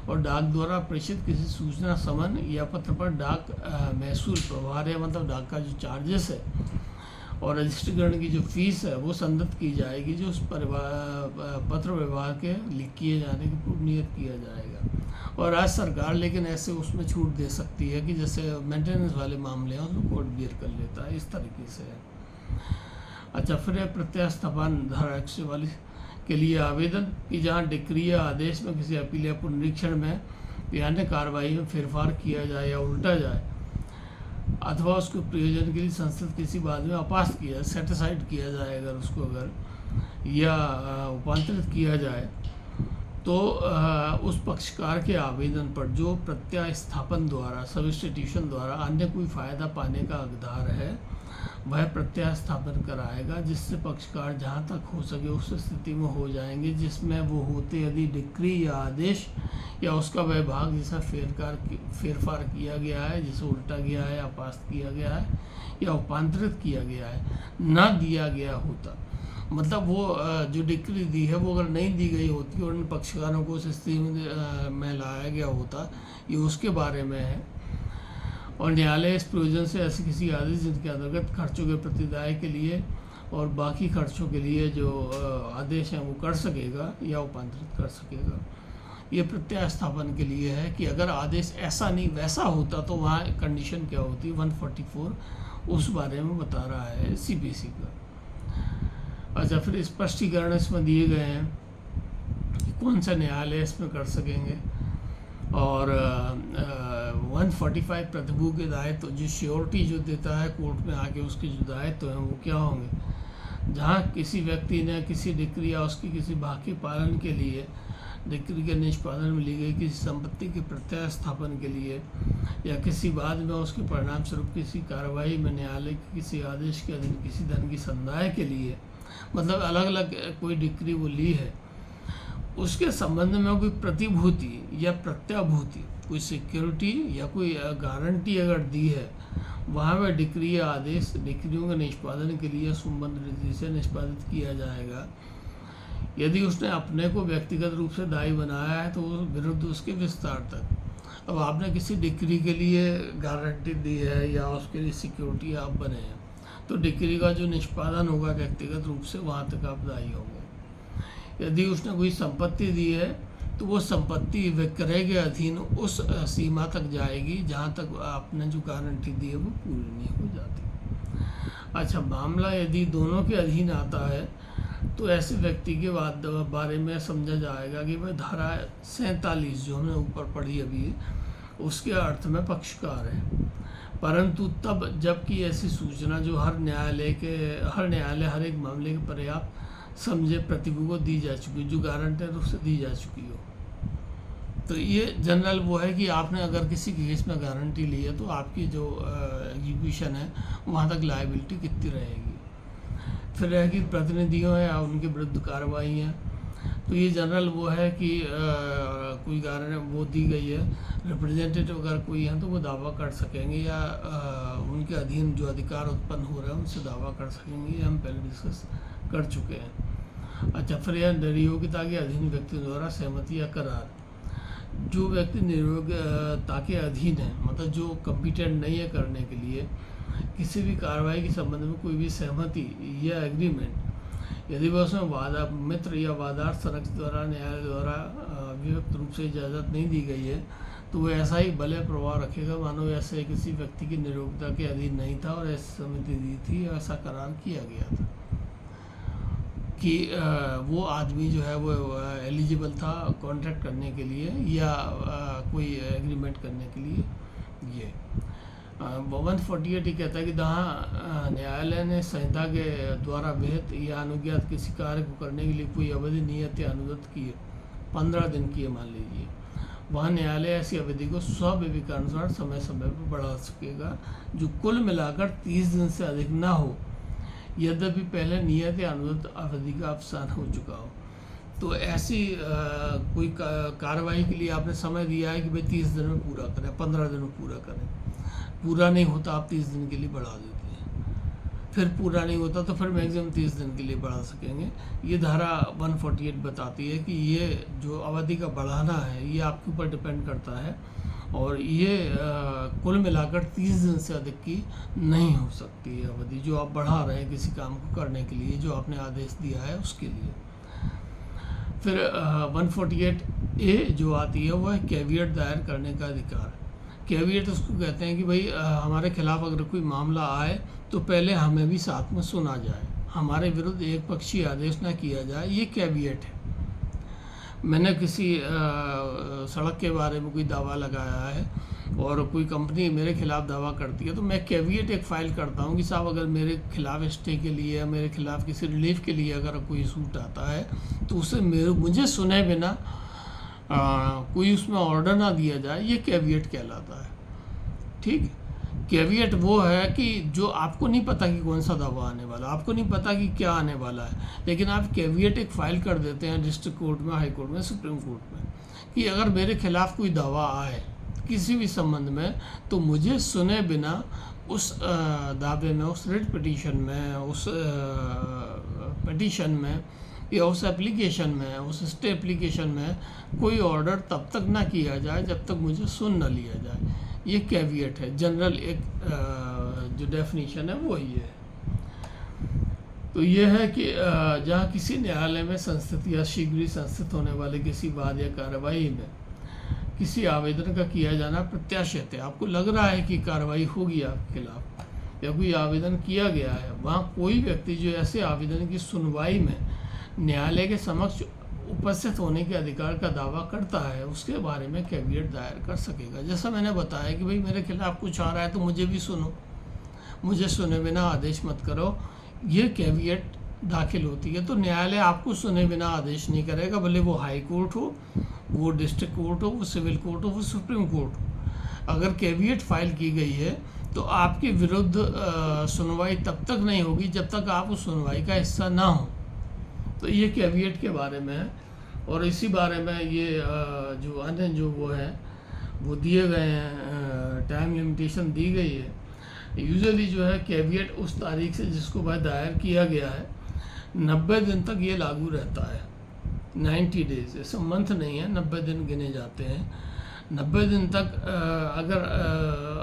और डाक द्वारा प्रेषित किसी सूचना, समन या पत्र पर डाक महसूल प्रभार है, मतलब डाक का जो चार्जेस है और रजिस्ट्रीकरण की जो फीस है वो संदत की जाएगी, जो उस पत्र व्यवहार के किए जाने के पूर्व नियत किया जाएगा। और राज्य सरकार लेकिन ऐसे उसमें छूट दे सकती है कि जैसे मेंटेनेंस वाले मामले हैं उसमें कोर्ट बियर कर लेता है, इस तरीके से है। अच्छा, फिर है प्रत्यास्थापन धारा 144 के लिए आवेदन कि जहाँ डिक्री या आदेश में किसी अपील या पुनरीक्षण में या अन्य कार्रवाई में फेरफार किया जाए या उल्टा जाए अथवा उसके प्रयोजन के लिए संसद किसी बात में अपास्त किया जाए, सेटिसाइड किया जाए अगर उसको या उपांतरित किया जाए, तो उस पक्षकार के आवेदन पर जो प्रत्यास्थापन द्वारा सब्स्टिट्यूशन द्वारा अन्य कोई फ़ायदा पाने का हकदार है वह प्रत्यास्थापन कराएगा, जिससे पक्षकार जहाँ तक हो सके उस स्थिति में हो जाएंगे जिसमें वो होते यदि डिक्री या आदेश या उसका वह भाग जिसका फेरफार किया गया है, जिसे उल्टा गया है, अपास्त किया गया है या उपांतरित किया गया है, ना दिया गया होता। मतलब वो जो डिक्री दी है वो अगर नहीं दी गई होती और उन पक्षकारों को उस स्थिति में लाया गया होता, ये उसके बारे में है। और न्यायालय इस प्रयोजन से ऐसे किसी आदेश जिनके अंतर्गत खर्चों के प्रतिदाय के लिए और बाकी खर्चों के लिए जो आदेश हैं वो कर सकेगा या उपांतरित कर सकेगा। ये प्रत्यास्थापन के लिए है कि अगर आदेश ऐसा नहीं वैसा होता तो वहाँ कंडीशन क्या होती है, 144 उस बारे में बता रहा है CPC का। अच्छा, फिर स्पष्टीकरण इसमें दिए गए हैं कि कौन सा न्यायालय इसमें कर सकेंगे। और 145 प्रतिभू के दायित्व जो श्योरिटी जो देता है कोर्ट में आके उसके जो दायित्व हैं वो क्या होंगे। जहाँ किसी व्यक्ति ने किसी डिक्री या उसकी किसी भाग के पालन के लिए, डिक्री के निष्पादन में ली गई किसी संपत्ति के प्रत्यास्थापन के लिए या किसी बाद में उसके परिणाम स्वरूप किसी कार्रवाई में न्यायालय के किसी आदेश के अधीन किसी धन की संदाय के लिए, मतलब अलग अलग कोई डिक्री वो ली है, उसके संबंध में कोई प्रतिभूति या प्रत्याभूति, कोई सिक्योरिटी या कोई गारंटी अगर दी है, वहाँ वह डिक्री या आदेश डिक्रियों के निष्पादन के लिए संबंध रीति से निष्पादित किया जाएगा। यदि उसने अपने को व्यक्तिगत रूप से दायी बनाया है तो विरुद्ध उसके विस्तार तक। अब आपने किसी डिक्री के लिए गारंटी दी है या उसके लिए सिक्योरिटी आप बने हैं, तो डिक्री का जो निष्पादन होगा व्यक्तिगत रूप से वहाँ तक आप दायी होंगे। यदि उसने कोई संपत्ति दी है तो वो संपत्ति विक्रय के अधीन उस सीमा तक जाएगी जहाँ तक आपने जो गारंटी दी है वो पूरी नहीं हो जाती। अच्छा, मामला यदि दोनों के अधीन आता है तो ऐसे व्यक्ति के बारे में समझा जाएगा कि वह धारा 47 जो हमने ऊपर पढ़ी अभी उसके अर्थ में पक्षकार है। परंतु तब जबकि ऐसी सूचना जो हर न्यायालय हर एक मामले के पर्याप्त समझे प्रतिभू को दी जा चुकी, जो गारंटर रूप से दी जा चुकी हो। तो ये जनरल वो है कि आपने अगर किसी केस में गारंटी ली है तो आपकी जो एग्जीक्यूशन है वहाँ तक लायबिलिटी कितनी रहेगी। फिर रहेगी प्रतिनिधियों या उनके विरुद्ध कार्रवाई है। तो ये जनरल वो है कि कोई गारंटी वो दी गई है, रिप्रेजेंटेटिव अगर कोई है तो वो दावा कर सकेंगे या उनके अधीन जो अधिकार उत्पन्न हो रहा है उनसे दावा कर सकेंगे। ये हम पहले डिस्कस कर चुके हैं। अच्छा, फिर यह नियोक्ता के अधीन व्यक्ति द्वारा सहमति या करार। जो व्यक्ति नियोक्ता के अधीन है, मतलब जो कम्पिटेंट नहीं है करने के लिए, किसी भी कार्रवाई के संबंध में कोई भी सहमति या एग्रीमेंट, यदि वह उसमें मित्र या वादार्थ संरक्षक द्वारा न्यायालय द्वारा विभक्त रूप से इजाज़त नहीं दी गई है, तो वह ऐसा ही बलय प्रभाव रखेगा मानो ऐसे किसी व्यक्ति की नियोक्ता के अधीन नहीं था और ऐसी सहमति दी थी, ऐसा करार किया गया था कि वो आदमी जो है वो एलिजिबल था कॉन्ट्रैक्ट करने के लिए या कोई एग्रीमेंट करने के लिए। ये 148 ही कहता है कि जहाँ न्यायालय ने संहिता के द्वारा विहित या अनुज्ञात किसी कार्य को करने के लिए कोई अवधि नियत या अनुदत्त की है, 15 दिन की है मान लीजिए, वहाँ न्यायालय ऐसी अवधि को स्वविवेकानुसार समय समय पर बढ़ा सकेगा, जो कुल मिलाकर 30 दिन से अधिक ना हो, यद्यपि पहले नियत या अनुदत्त अवधि का अवसान हो चुका हो। तो ऐसी कोई कार्रवाई के लिए आपने समय दिया है कि भाई 30 दिन में पूरा करें, 15 दिन में पूरा करें, पूरा नहीं होता आप 30 दिन के लिए बढ़ा देते हैं, फिर पूरा नहीं होता तो फिर मैक्सिमम 30 दिन के लिए बढ़ा सकेंगे। ये धारा 148 बताती है कि ये जो अवधि का बढ़ाना है ये आपके ऊपर डिपेंड करता है और ये कुल मिलाकर 30 दिन से अधिक की नहीं हो सकती है अवधि जो आप बढ़ा रहे हैं किसी काम को करने के लिए, जो आपने आदेश दिया है उसके लिए। फिर 148A जो आती है वो है कैविएट दायर करने का अधिकार। कैविएट उसको कहते हैं कि भाई हमारे खिलाफ अगर कोई मामला आए तो पहले हमें भी साथ में सुना जाए, हमारे विरुद्ध एक पक्षीय आदेश ना किया जाए, ये कैविएट है। मैंने किसी सड़क के बारे में कोई दावा लगाया है और कोई कंपनी मेरे खिलाफ दावा करती है तो मैं कैविएट एक फ़ाइल करता हूँ कि साहब अगर मेरे खिलाफ स्टे के लिए या मेरे खिलाफ किसी रिलीफ के लिए अगर कोई सूट आता है तो उसे मुझे सुने बिना कोई उसमें ऑर्डर ना दिया जाए, ये कैविएट कहलाता है। ठीक, कैविएट वो है कि जो आपको नहीं पता कि कौन सा दावा आने वाला, आपको नहीं पता कि क्या आने वाला है, लेकिन आप कैविएट एक फ़ाइल कर देते हैं डिस्ट्रिक्ट कोर्ट में, हाई कोर्ट में, सुप्रीम कोर्ट में कि अगर मेरे खिलाफ कोई दावा आए किसी भी संबंध में तो मुझे सुने बिना उस दावे में, उस रिट पिटीशन में, उस पिटीशन में या उस एप्लीकेशन में, उस स्टे एप्लीकेशन में कोई ऑर्डर तब तक ना किया जाए जब तक मुझे सुन ना लिया जाए। ये कैविएट है। जनरल एक जो डेफिनेशन है वो ही है। तो ये है कि जहाँ किसी न्यायालय में संस्थित या शीघ्र ही संस्थित होने वाले किसी वाद या कार्रवाई में किसी आवेदन का किया जाना प्रत्याशित है, आपको लग रहा है कि कार्रवाई होगी आपके खिलाफ या कोई आवेदन किया गया है, वहाँ कोई व्यक्ति जो ऐसे आवेदन की सुनवाई में न्यायालय के समक्ष उपस्थित होने के अधिकार का दावा करता है उसके बारे में कैविएट दायर कर सकेगा। जैसा मैंने बताया कि भाई मेरे खिलाफ कुछ आ रहा है तो मुझे भी सुनो, मुझे सुने बिना आदेश मत करो, ये कैविएट दाखिल होती है। तो न्यायालय आपको सुने बिना आदेश नहीं करेगा, भले वो हाई कोर्ट हो, वो डिस्ट्रिक्ट कोर्ट हो, वो सिविल कोर्ट हो, वो सुप्रीम कोर्ट हो। अगर कैविएट फाइल की गई है तो आपके विरुद्ध सुनवाई तब तक नहीं होगी जब तक आप उस सुनवाई का हिस्सा ना हो। तो ये कैविएट के बारे में है। और इसी बारे में ये जो अन्य जो वो है वो दिए गए हैं, टाइम लिमिटेशन दी गई है। यूजुअली जो है कैविएट उस तारीख से जिसको बाद दायर किया गया है 90 दिन तक ये लागू रहता है। 90 डेज, ऐसा मंथ नहीं है, 90 दिन गिने जाते हैं। 90 दिन तक अगर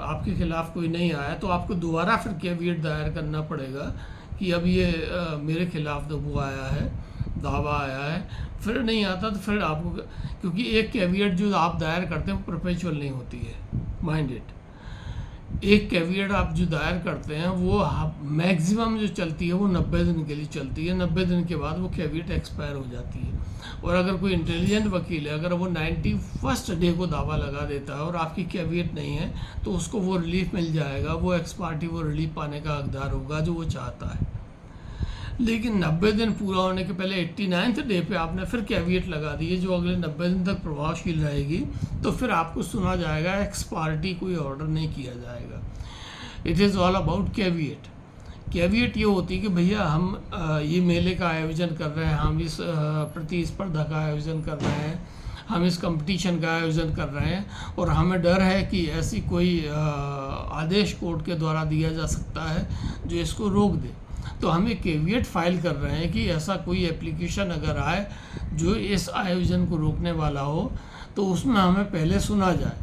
आपके खिलाफ कोई नहीं आया तो आपको दोबारा फिर कैविएट दायर करना पड़ेगा कि अब ये मेरे खिलाफ तो वो आया है, दावा आया है। फिर नहीं आता तो फिर आपको, क्योंकि एक कैविएट जो आप दायर करते हैं वो परपेचुअल नहीं होती है, माइंड इट। एक कैविएट आप जो दायर करते हैं वो मैक्सिमम जो चलती है वो 90 दिन के लिए चलती है। 90 दिन के बाद वो कैविएट एक्सपायर हो जाती है। और अगर कोई इंटेलिजेंट वकील है, अगर वो 91st डे को दावा लगा देता है और आपकी कैविएट नहीं है, तो उसको वो रिलीफ मिल जाएगा, वो एक्स पार्टी वो रिलीफ पाने का हकदार होगा जो वो चाहता है। लेकिन 90 दिन पूरा होने के पहले 89th डे पे आपने फिर कैविएट लगा दी है जो अगले 90 दिन तक प्रभावशील रहेगी, तो फिर आपको सुना जाएगा, एक्स पार्टी कोई ऑर्डर नहीं किया जाएगा। It is all about caveat. Caveat ये होती है कि भैया हम ये मेले का आयोजन कर रहे हैं, हम इस प्रतिस्पर्धा का आयोजन कर रहे हैं, हम इस कंपटीशन का आयोजन कर रहे हैं, और हमें डर है कि ऐसी कोई आदेश कोर्ट के द्वारा दिया जा सकता है जो इसको रोक दे। तो हम एक कैविएट फाइल कर रहे हैं कि ऐसा कोई एप्लीकेशन अगर आए जो इस आयोजन को रोकने वाला हो, तो उसमें हमें पहले सुना जाए,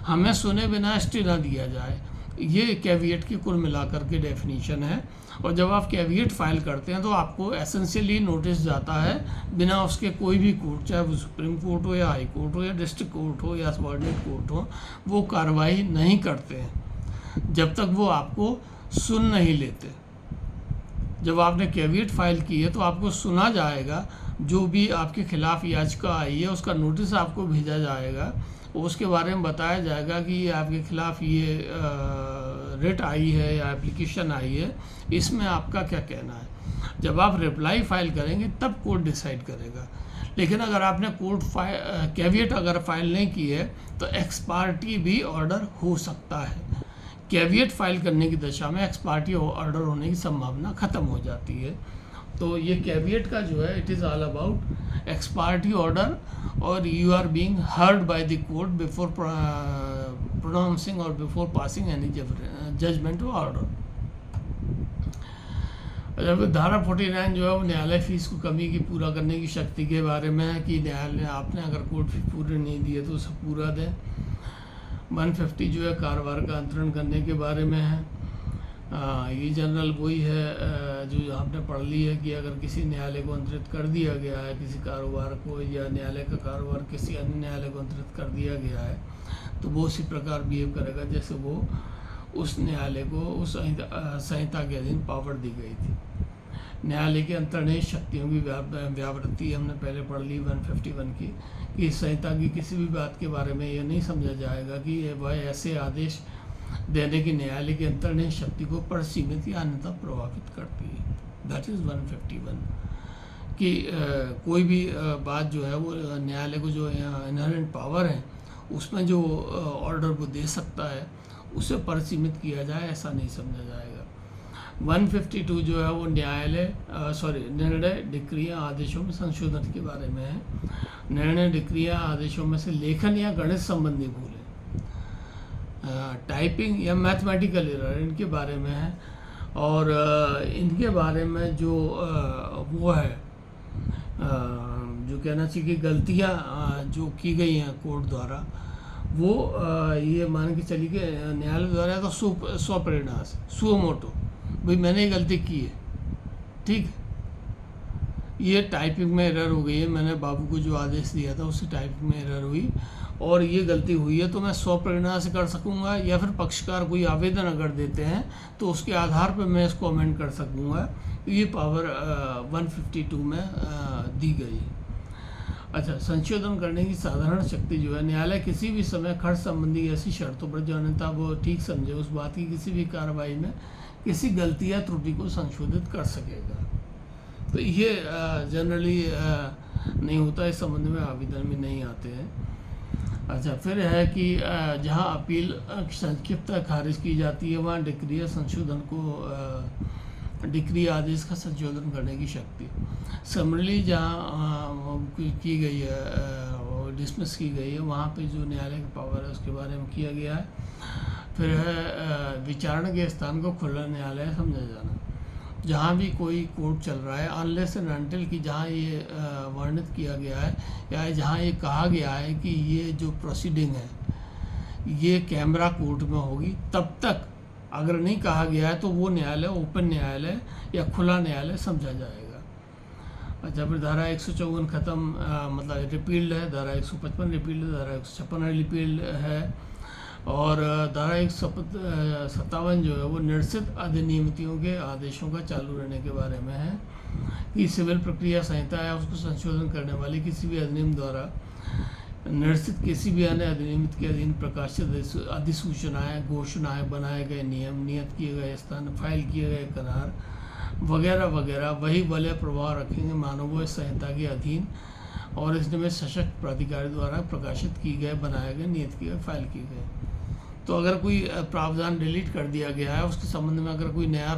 हमें सुने बिना स्टे ना दिया जाए। ये कैविएट की कुल मिलाकर के डेफिनेशन है। और जब आप कैविएट फाइल करते हैं तो आपको एसेंशियली नोटिस जाता है, बिना उसके कोई भी कोर्ट, चाहे वो सुप्रीम कोर्ट हो या हाई कोर्ट हो या डिस्ट्रिक्ट कोर्ट हो या सबऑर्डिनेट कोर्ट हो, वो कार्रवाई नहीं करते हैं जब तक वो आपको सुन नहीं लेते। जब आपने कैविएट फाइल की है तो आपको सुना जाएगा, जो भी आपके खिलाफ याचिका आई है उसका नोटिस आपको भेजा जाएगा, उसके बारे में बताया जाएगा कि ये आपके खिलाफ ये रिट आई है या एप्लीकेशन आई है, इसमें आपका क्या कहना है। जब आप रिप्लाई फाइल करेंगे तब कोर्ट डिसाइड करेगा। लेकिन अगर आपने कैविएट अगर फाइल नहीं की है तो एक्स पार्टी भी ऑर्डर हो सकता है। कैविएट फाइल करने की दशा में एक्स पार्टी ऑर्डर होने की संभावना ख़त्म हो जाती है। तो ये कैविएट का जो है, it is all about ex parte order, और you are being heard by the court before pronouncing और बिफोर पासिंग एनी जजमेंट और ऑर्डर। जब धारा 49 जो है वो न्यायालय फीस को कमी की पूरा करने की शक्ति के बारे में है कि न्यायालय आपने अगर कोर्ट फी पूरी नहीं दी है तो उसे पूरा दें। 150 जो है कारोबार का अंतरण करने के बारे में है। ये जनरल वही है जो आपने पढ़ ली है कि अगर किसी न्यायालय को अंतरित कर दिया गया है, किसी कारोबार को, या न्यायालय का कारोबार किसी अन्य न्यायालय को अंतरित कर दिया गया है, तो वो उसी प्रकार बिहेव करेगा जैसे वो उस न्यायालय को उस संहिता के अधीन पावर दी गई थी। न्यायालय की अंतर्निहित शक्तियों की व्यावृत्ति हमने पहले पढ़ ली 151 की, कि संहिता की किसी भी बात के बारे में यह नहीं समझा जाएगा कि वह ऐसे आदेश देने की न्यायालय की अंतर्निहित शक्ति को परसीमित या अन्यथा प्रभावित करती है। दैट इज़ 151 कि कोई भी बात जो है वो न्यायालय को जो इनहेरेंट पावर है उसमें जो ऑर्डर वो दे सकता है उसे परसीमित किया जाए, ऐसा नहीं समझा जाएगा। 152 जो है वो निर्णय डिक्रिया आदेशों में संशोधन के बारे में है। निर्णय डिक्रिया आदेशों में से लेखन या गणित संबंधी भूलें, टाइपिंग या मैथमेटिकल एरर, इनके बारे में है। और इनके बारे में जो वो है जो कहना चाहिए कि गलतियाँ जो की गई हैं कोर्ट द्वारा, वो ये मान के चलिए कि न्यायालय द्वारा तो स्व प्रेरणा से, सुओ मोटो, भाई मैंने ये गलती की है, ठीक है, ये टाइपिंग में एरर हो गई है, मैंने बाबू को जो आदेश दिया था उससे टाइपिंग में एरर हुई और ये गलती हुई है, तो मैं स्व प्रेरणा से कर सकूंगा, या फिर पक्षकार कोई आवेदन अगर देते हैं तो उसके आधार पर मैं इसको अमेंड कर सकूंगा। ये पावर 152 में दी गई है। अच्छा, संशोधन करने की साधारण शक्ति जो है, न्यायालय किसी भी समय खर्च संबंधी ऐसी शर्तों पर जो अन्यथा वो ठीक समझे उस बात की किसी भी कार्रवाई में किसी गलती या त्रुटि को संशोधित कर सकेगा। तो ये जनरली नहीं होता, इस संबंध में आवेदन भी नहीं आते हैं। अच्छा, फिर है कि जहां अपील संक्षिप्त खारिज की जाती है वहां डिक्री या संशोधन को डिक्री आदेश का संशोधन करने की शक्ति समरली जहाँ की गई है, डिसमिस की गई है, वहाँ पे जो न्यायालय का पावर है उसके बारे में किया गया है। फिर है विचारण के स्थान को खुला न्यायालय समझा जाना, जहाँ भी कोई कोर्ट चल रहा है अनलेस एंड अनटिल कि जहाँ ये वर्णित किया गया है या जहाँ ये कहा गया है कि ये जो प्रोसीडिंग है ये कैमरा कोर्ट में होगी, तब तक अगर नहीं कहा गया है तो वो न्यायालय ओपन न्यायालय या खुला न्यायालय समझा जाएगा। अच्छा, फिर धारा 154 ख़त्म, मतलब रिपील्ड है, धारा 155 रिपील्ड है, धारा 156 रिपील्ड है। और धारा 157 जो है वो निश्चित अधिनियमितियों के आदेशों का चालू रहने के बारे में है कि सिविल प्रक्रिया संहिता या उसको संशोधन करने वाली किसी भी अधिनियम द्वारा निर्देशित किसी भी अन्य अधिनियम के अधीन प्रकाशित अधिसूचनाएं, घोषणाएं, बनाए गए नियम, नियत किए गए स्थान, फाइल किए गए करार वगैरह वगैरह वही बलय प्रभाव रखेंगे मानो वो इस संहिता के अधीन और इसमें सशक्त प्राधिकारी द्वारा प्रकाशित किए गए, बनाए गए, नियत किए गए, फाइल किए गए। तो अगर कोई प्रावधान डिलीट कर दिया गया है, उसके संबंध में अगर कोई नया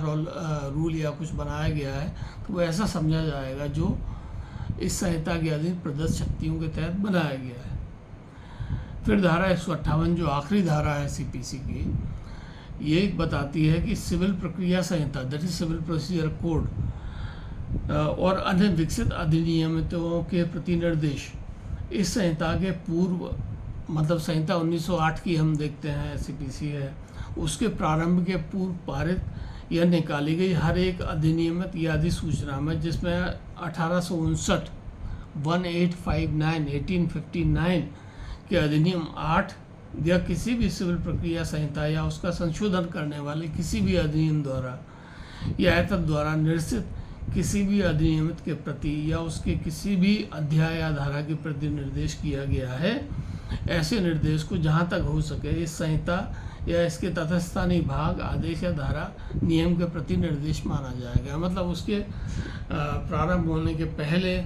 रूल या कुछ बनाया गया है तो वो ऐसा समझा जाएगा जो इस संहिता के अधीन प्रदत्त शक्तियों के तहत बनाया गया है। फिर धारा 158 जो आखिरी धारा है सीपीसी की, ये बताती है कि सिविल प्रक्रिया संहिता that is civil procedure code और अन्य विकसित अधिनियमितों के प्रति निर्देश इस संहिता के पूर्व, मतलब संहिता 1908 की हम देखते हैं सीपीसी है, उसके प्रारंभ के पूर्व पारित या निकाली गई हर एक अधिनियमित या अधिसूचना में, जिसमें 1859, 1859, 1859 के अधिनियम 8 या किसी भी सिविल प्रक्रिया संहिता या उसका संशोधन करने वाले किसी भी अधिनियम द्वारा या एतद द्वारा निर्देशित किसी भी अधिनियमित के प्रति या उसके किसी भी अध्याय या धारा के प्रति निर्देश किया गया है, ऐसे निर्देश को जहाँ तक हो सके इस संहिता या इसके तटस्थानी भाग, आदेश या धारा, नियम के प्रति निर्देश माना जाएगा। मतलब उसके प्रारंभ होने के पहले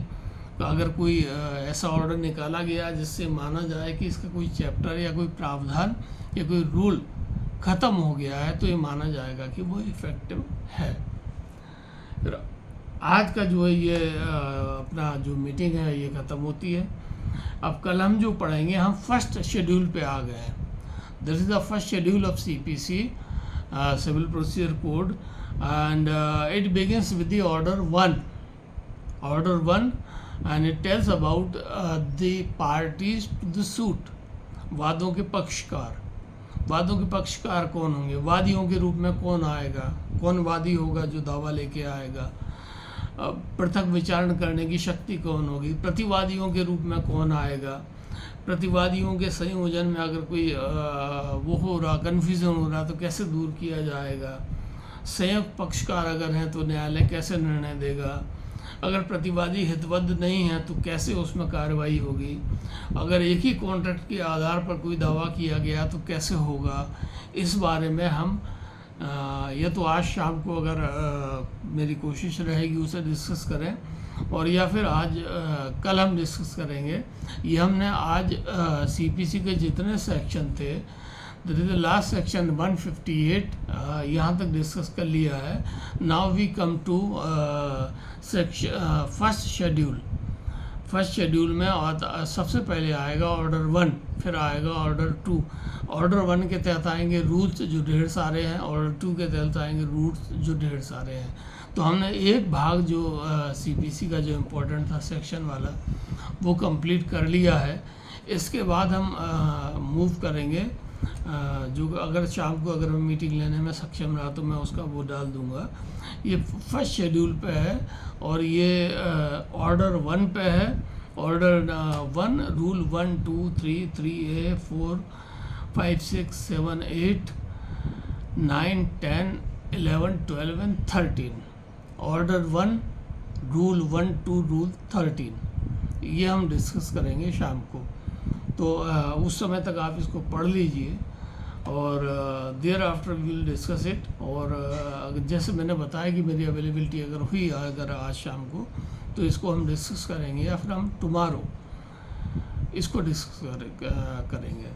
अगर कोई ऐसा ऑर्डर निकाला गया जिससे माना जाए कि इसका कोई चैप्टर या कोई प्रावधान या कोई रूल ख़त्म हो गया है तो ये माना जाएगा कि वो इफेक्टिव है। फिर आज का जो है ये अपना जो मीटिंग है ये ख़त्म होती है। अब कल हम जो पढ़ेंगे, हम फर्स्ट शेड्यूल पे आ गए हैं। This is the first schedule of CPC civil procedure code and it begins with the order 1 and it tells about the parties to the suit। वादों के पक्षकार, वादों के पक्षकार कौन होंगे, वादियों के रूप में कौन आएगा, कौन वादी होगा जो दावा लेके आएगा, पृथक विचारण करने की शक्ति कौन होगी, प्रतिवादियों के रूप में कौन आएगा, प्रतिवादियों के संयोजन में अगर कोई वो हो रहा, कन्फ्यूज़न हो रहा तो कैसे दूर किया जाएगा, संयुक्त पक्षकार अगर हैं तो न्यायालय कैसे निर्णय देगा, अगर प्रतिवादी हितबद्ध नहीं है तो कैसे उसमें कार्रवाई होगी, अगर एक ही कॉन्ट्रैक्ट के आधार पर कोई दावा किया गया तो कैसे होगा, इस बारे में हम या तो आज शाम को अगर मेरी कोशिश रहेगी उसे डिस्कस करें और या फिर आज कल हम डिस्कस करेंगे। ये हमने आज सीपीसी के जितने सेक्शन थे, that is the last section 158 यहाँ तक डिस्कस कर लिया है। Now we come to section first schedule में सबसे पहले आएगा ऑर्डर 1, फिर आएगा ऑर्डर 2। ऑर्डर 1 के तहत आएंगे रूल्स जो ढेर सारे हैं, ऑर्डर 2 के तहत आएंगे रूल्स जो ढेर सारे हैं। तो हमने एक भाग जो सीपीसी का जो इम्पोर्टेंट था सेक्शन वाला वो कंप्लीट कर लिया है। इसके बाद हम मूव करेंगे जो अगर शाम को अगर मैं मीटिंग लेने में सक्षम रहा तो मैं उसका वो डाल दूंगा। ये फर्स्ट शेड्यूल पे है और ये ऑर्डर 1 पे है। Order 1 rule 1 2 3 3A 4 5 6 7 8 9 10 11 12 and 13। Order 1 rule 1 2 rule 13 ये हम डिस्कस करेंगे शाम को। तो उस समय तक आप इसको पढ़ लीजिए और thereafter will discuss it. और जैसे मैंने बताया कि मेरी अवेलेबिलिटी अगर हुई अगर आज शाम को तो इसको हम डिस्कस करेंगे या फिर हम टुमारो इसको डिस्कस करेंगे।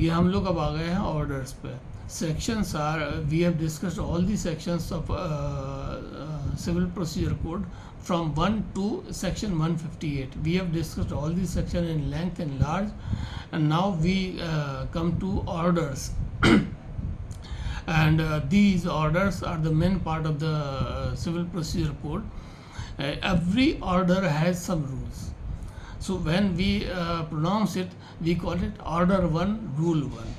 ये हम लोग अब आ गए हैं ऑर्डर्स पे। Sections are we have discussed all the sections of civil procedure code from 1 to section 158. We have discussed all these sections in length and large, and now we come to orders and these orders are the main part of the civil procedure code. Every order has some rules, so when we pronounce it we call it order 1 rule 1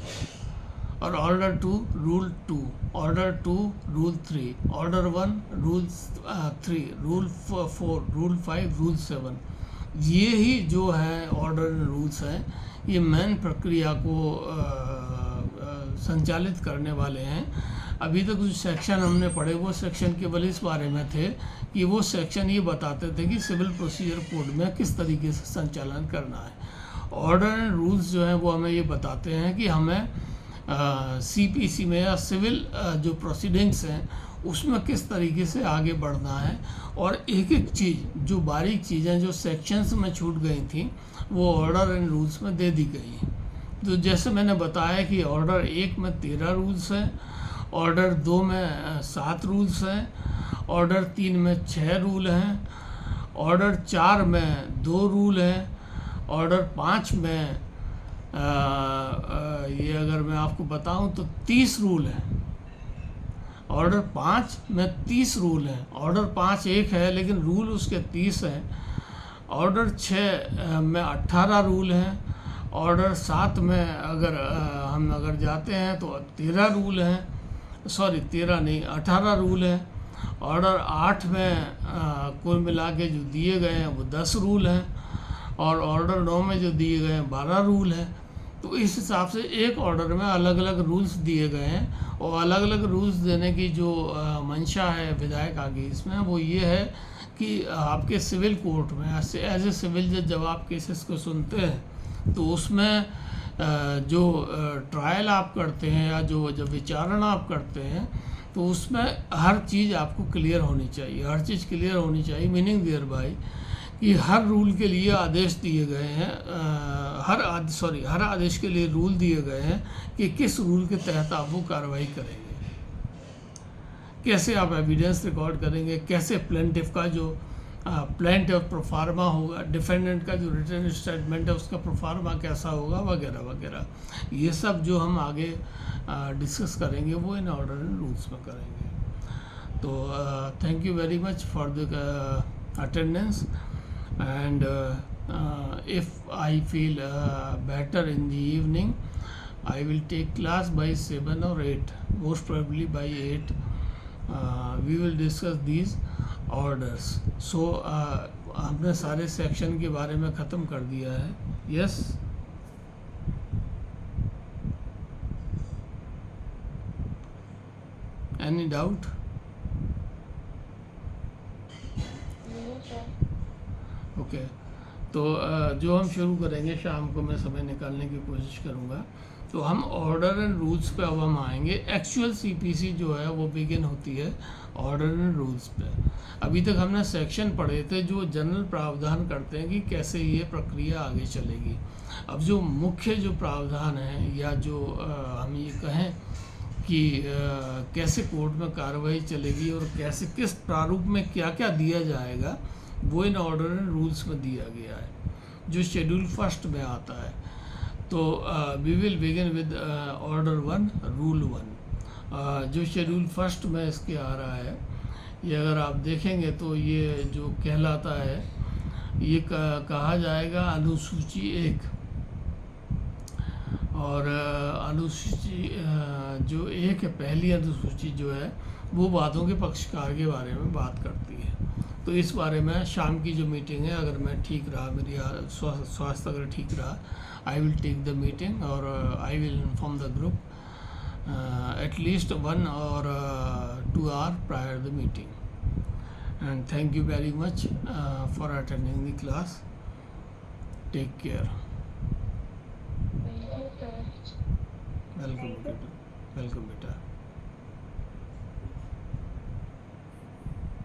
or order 2 rule 2, order 2 rule 3, order 1 rule 3, rule 4 rule 5 rule 7। ये ही जो है order rules हैं ये main प्रक्रिया को संचालित करने वाले हैं। अभी तक जो सेक्शन हमने पढ़े वो सेक्शन केवल इस बारे में थे कि वो सेक्शन ये बताते थे कि सिविल प्रोसीजर कोड में किस तरीके से संचालन करना है। ऑर्डर एंड रूल्स जो हैं वो हमें ये बताते हैं कि हमें सीपीसी में या सिविल जो प्रोसीडिंग्स हैं उसमें किस तरीके से आगे बढ़ना है, और एक एक चीज़ जो बारीक चीज़ें जो सेक्शंस में छूट गई थी वो ऑर्डर एंड रूल्स में दे दी गई हैं। तो जैसे मैंने बताया कि ऑर्डर 1 में 13 रूल्स हैं, ऑर्डर 2 में 7 रूल्स हैं, ऑर्डर 3 में 6 रूल हैं, ऑर्डर 4 में 2 रूल हैं, ऑर्डर 5 में ये अगर मैं आपको बताऊं तो 30 रूल हैं। ऑर्डर 5 में 30 रूल हैं। ऑर्डर 5 एक है लेकिन रूल उसके 30 हैं। ऑर्डर 6 में 18 रूल हैं। ऑर्डर 7 में अगर हम जाते हैं तो 13 रूल हैं, सॉरी 13 नहीं 18 रूल हैं। ऑर्डर 8 में कुल मिला के जो दिए गए हैं वो 10 रूल हैं, और ऑर्डर 9 में जो दिए गए हैं 12 रूल हैं। तो इस हिसाब से एक ऑर्डर में अलग अलग रूल्स दिए गए हैं, और अलग अलग रूल्स देने की जो मंशा है विधायक आगे इसमें वो ये है कि आपके सिविल कोर्ट में एज ए सिविल जज जब आप केसेस को सुनते हैं तो उसमें जो ट्रायल आप करते हैं या जो जब विचारण आप करते हैं तो उसमें हर चीज़ आपको क्लियर होनी चाहिए, हर चीज़ क्लियर होनी चाहिए। मीनिंग देयर बाय कि हर रूल के लिए आदेश दिए गए हैं, हर आदेश के लिए रूल दिए गए हैं कि किस रूल के तहत आप वो कार्रवाई करेंगे, कैसे आप एविडेंस रिकॉर्ड करेंगे, कैसे प्लेंटिफ का जो प्लेंटिफ प्रोफार्मा होगा, डिफेंडेंट का जो रिटन स्टेटमेंट है उसका प्रोफार्मा कैसा होगा, वगैरह वगैरह। ये सब जो हम आगे डिस्कस करेंगे वो इन ऑर्डर एंड रूल्स में करेंगे। तो thank you very much for the attendance, and if I feel better in the evening I will take class by 7 or 8, most probably by 8 we will discuss these orders. So हमने सारे section के बारे में ख़त्म कर दिया है। yes any doubt? Okay तो जो हम शुरू करेंगे शाम को, मैं समय निकालने की कोशिश करूँगा। तो हम ऑर्डर एंड रूल्स पे अब हम आएंगे। एक्चुअल सीपीसी जो है वो बिगिन होती है ऑर्डर एंड रूल्स पे। अभी तक हमने सेक्शन पढ़े थे जो जनरल प्रावधान करते हैं कि कैसे ये प्रक्रिया आगे चलेगी। अब जो मुख्य जो प्रावधान है या जो हम ये कहें कि कैसे कोर्ट में कार्रवाई चलेगी और कैसे किस प्रारूप में क्या क्या दिया जाएगा वो इन ऑर्डर एंड रूल्स में दिया गया है, जो शेड्यूल फर्स्ट में आता है। तो we will begin with order 1 rule 1। जो शेड्यूल फर्स्ट में इसके आ रहा है, ये अगर आप देखेंगे तो ये जो कहलाता है ये कहा जाएगा अनुसूची 1। और अनुसूची जो 1 है, पहली अनुसूची जो है वो वादों के पक्षकार के बारे में बात करती है। तो इस बारे में शाम की जो मीटिंग है, अगर मैं ठीक रहा, मेरी स्वास्थ्य अगर ठीक रहा, I will take the meeting और I will inform the group at least 1 or 2 hours prior the meeting. And thank you very much for attending the class. Take care. Thank you, sir. Welcome, beta.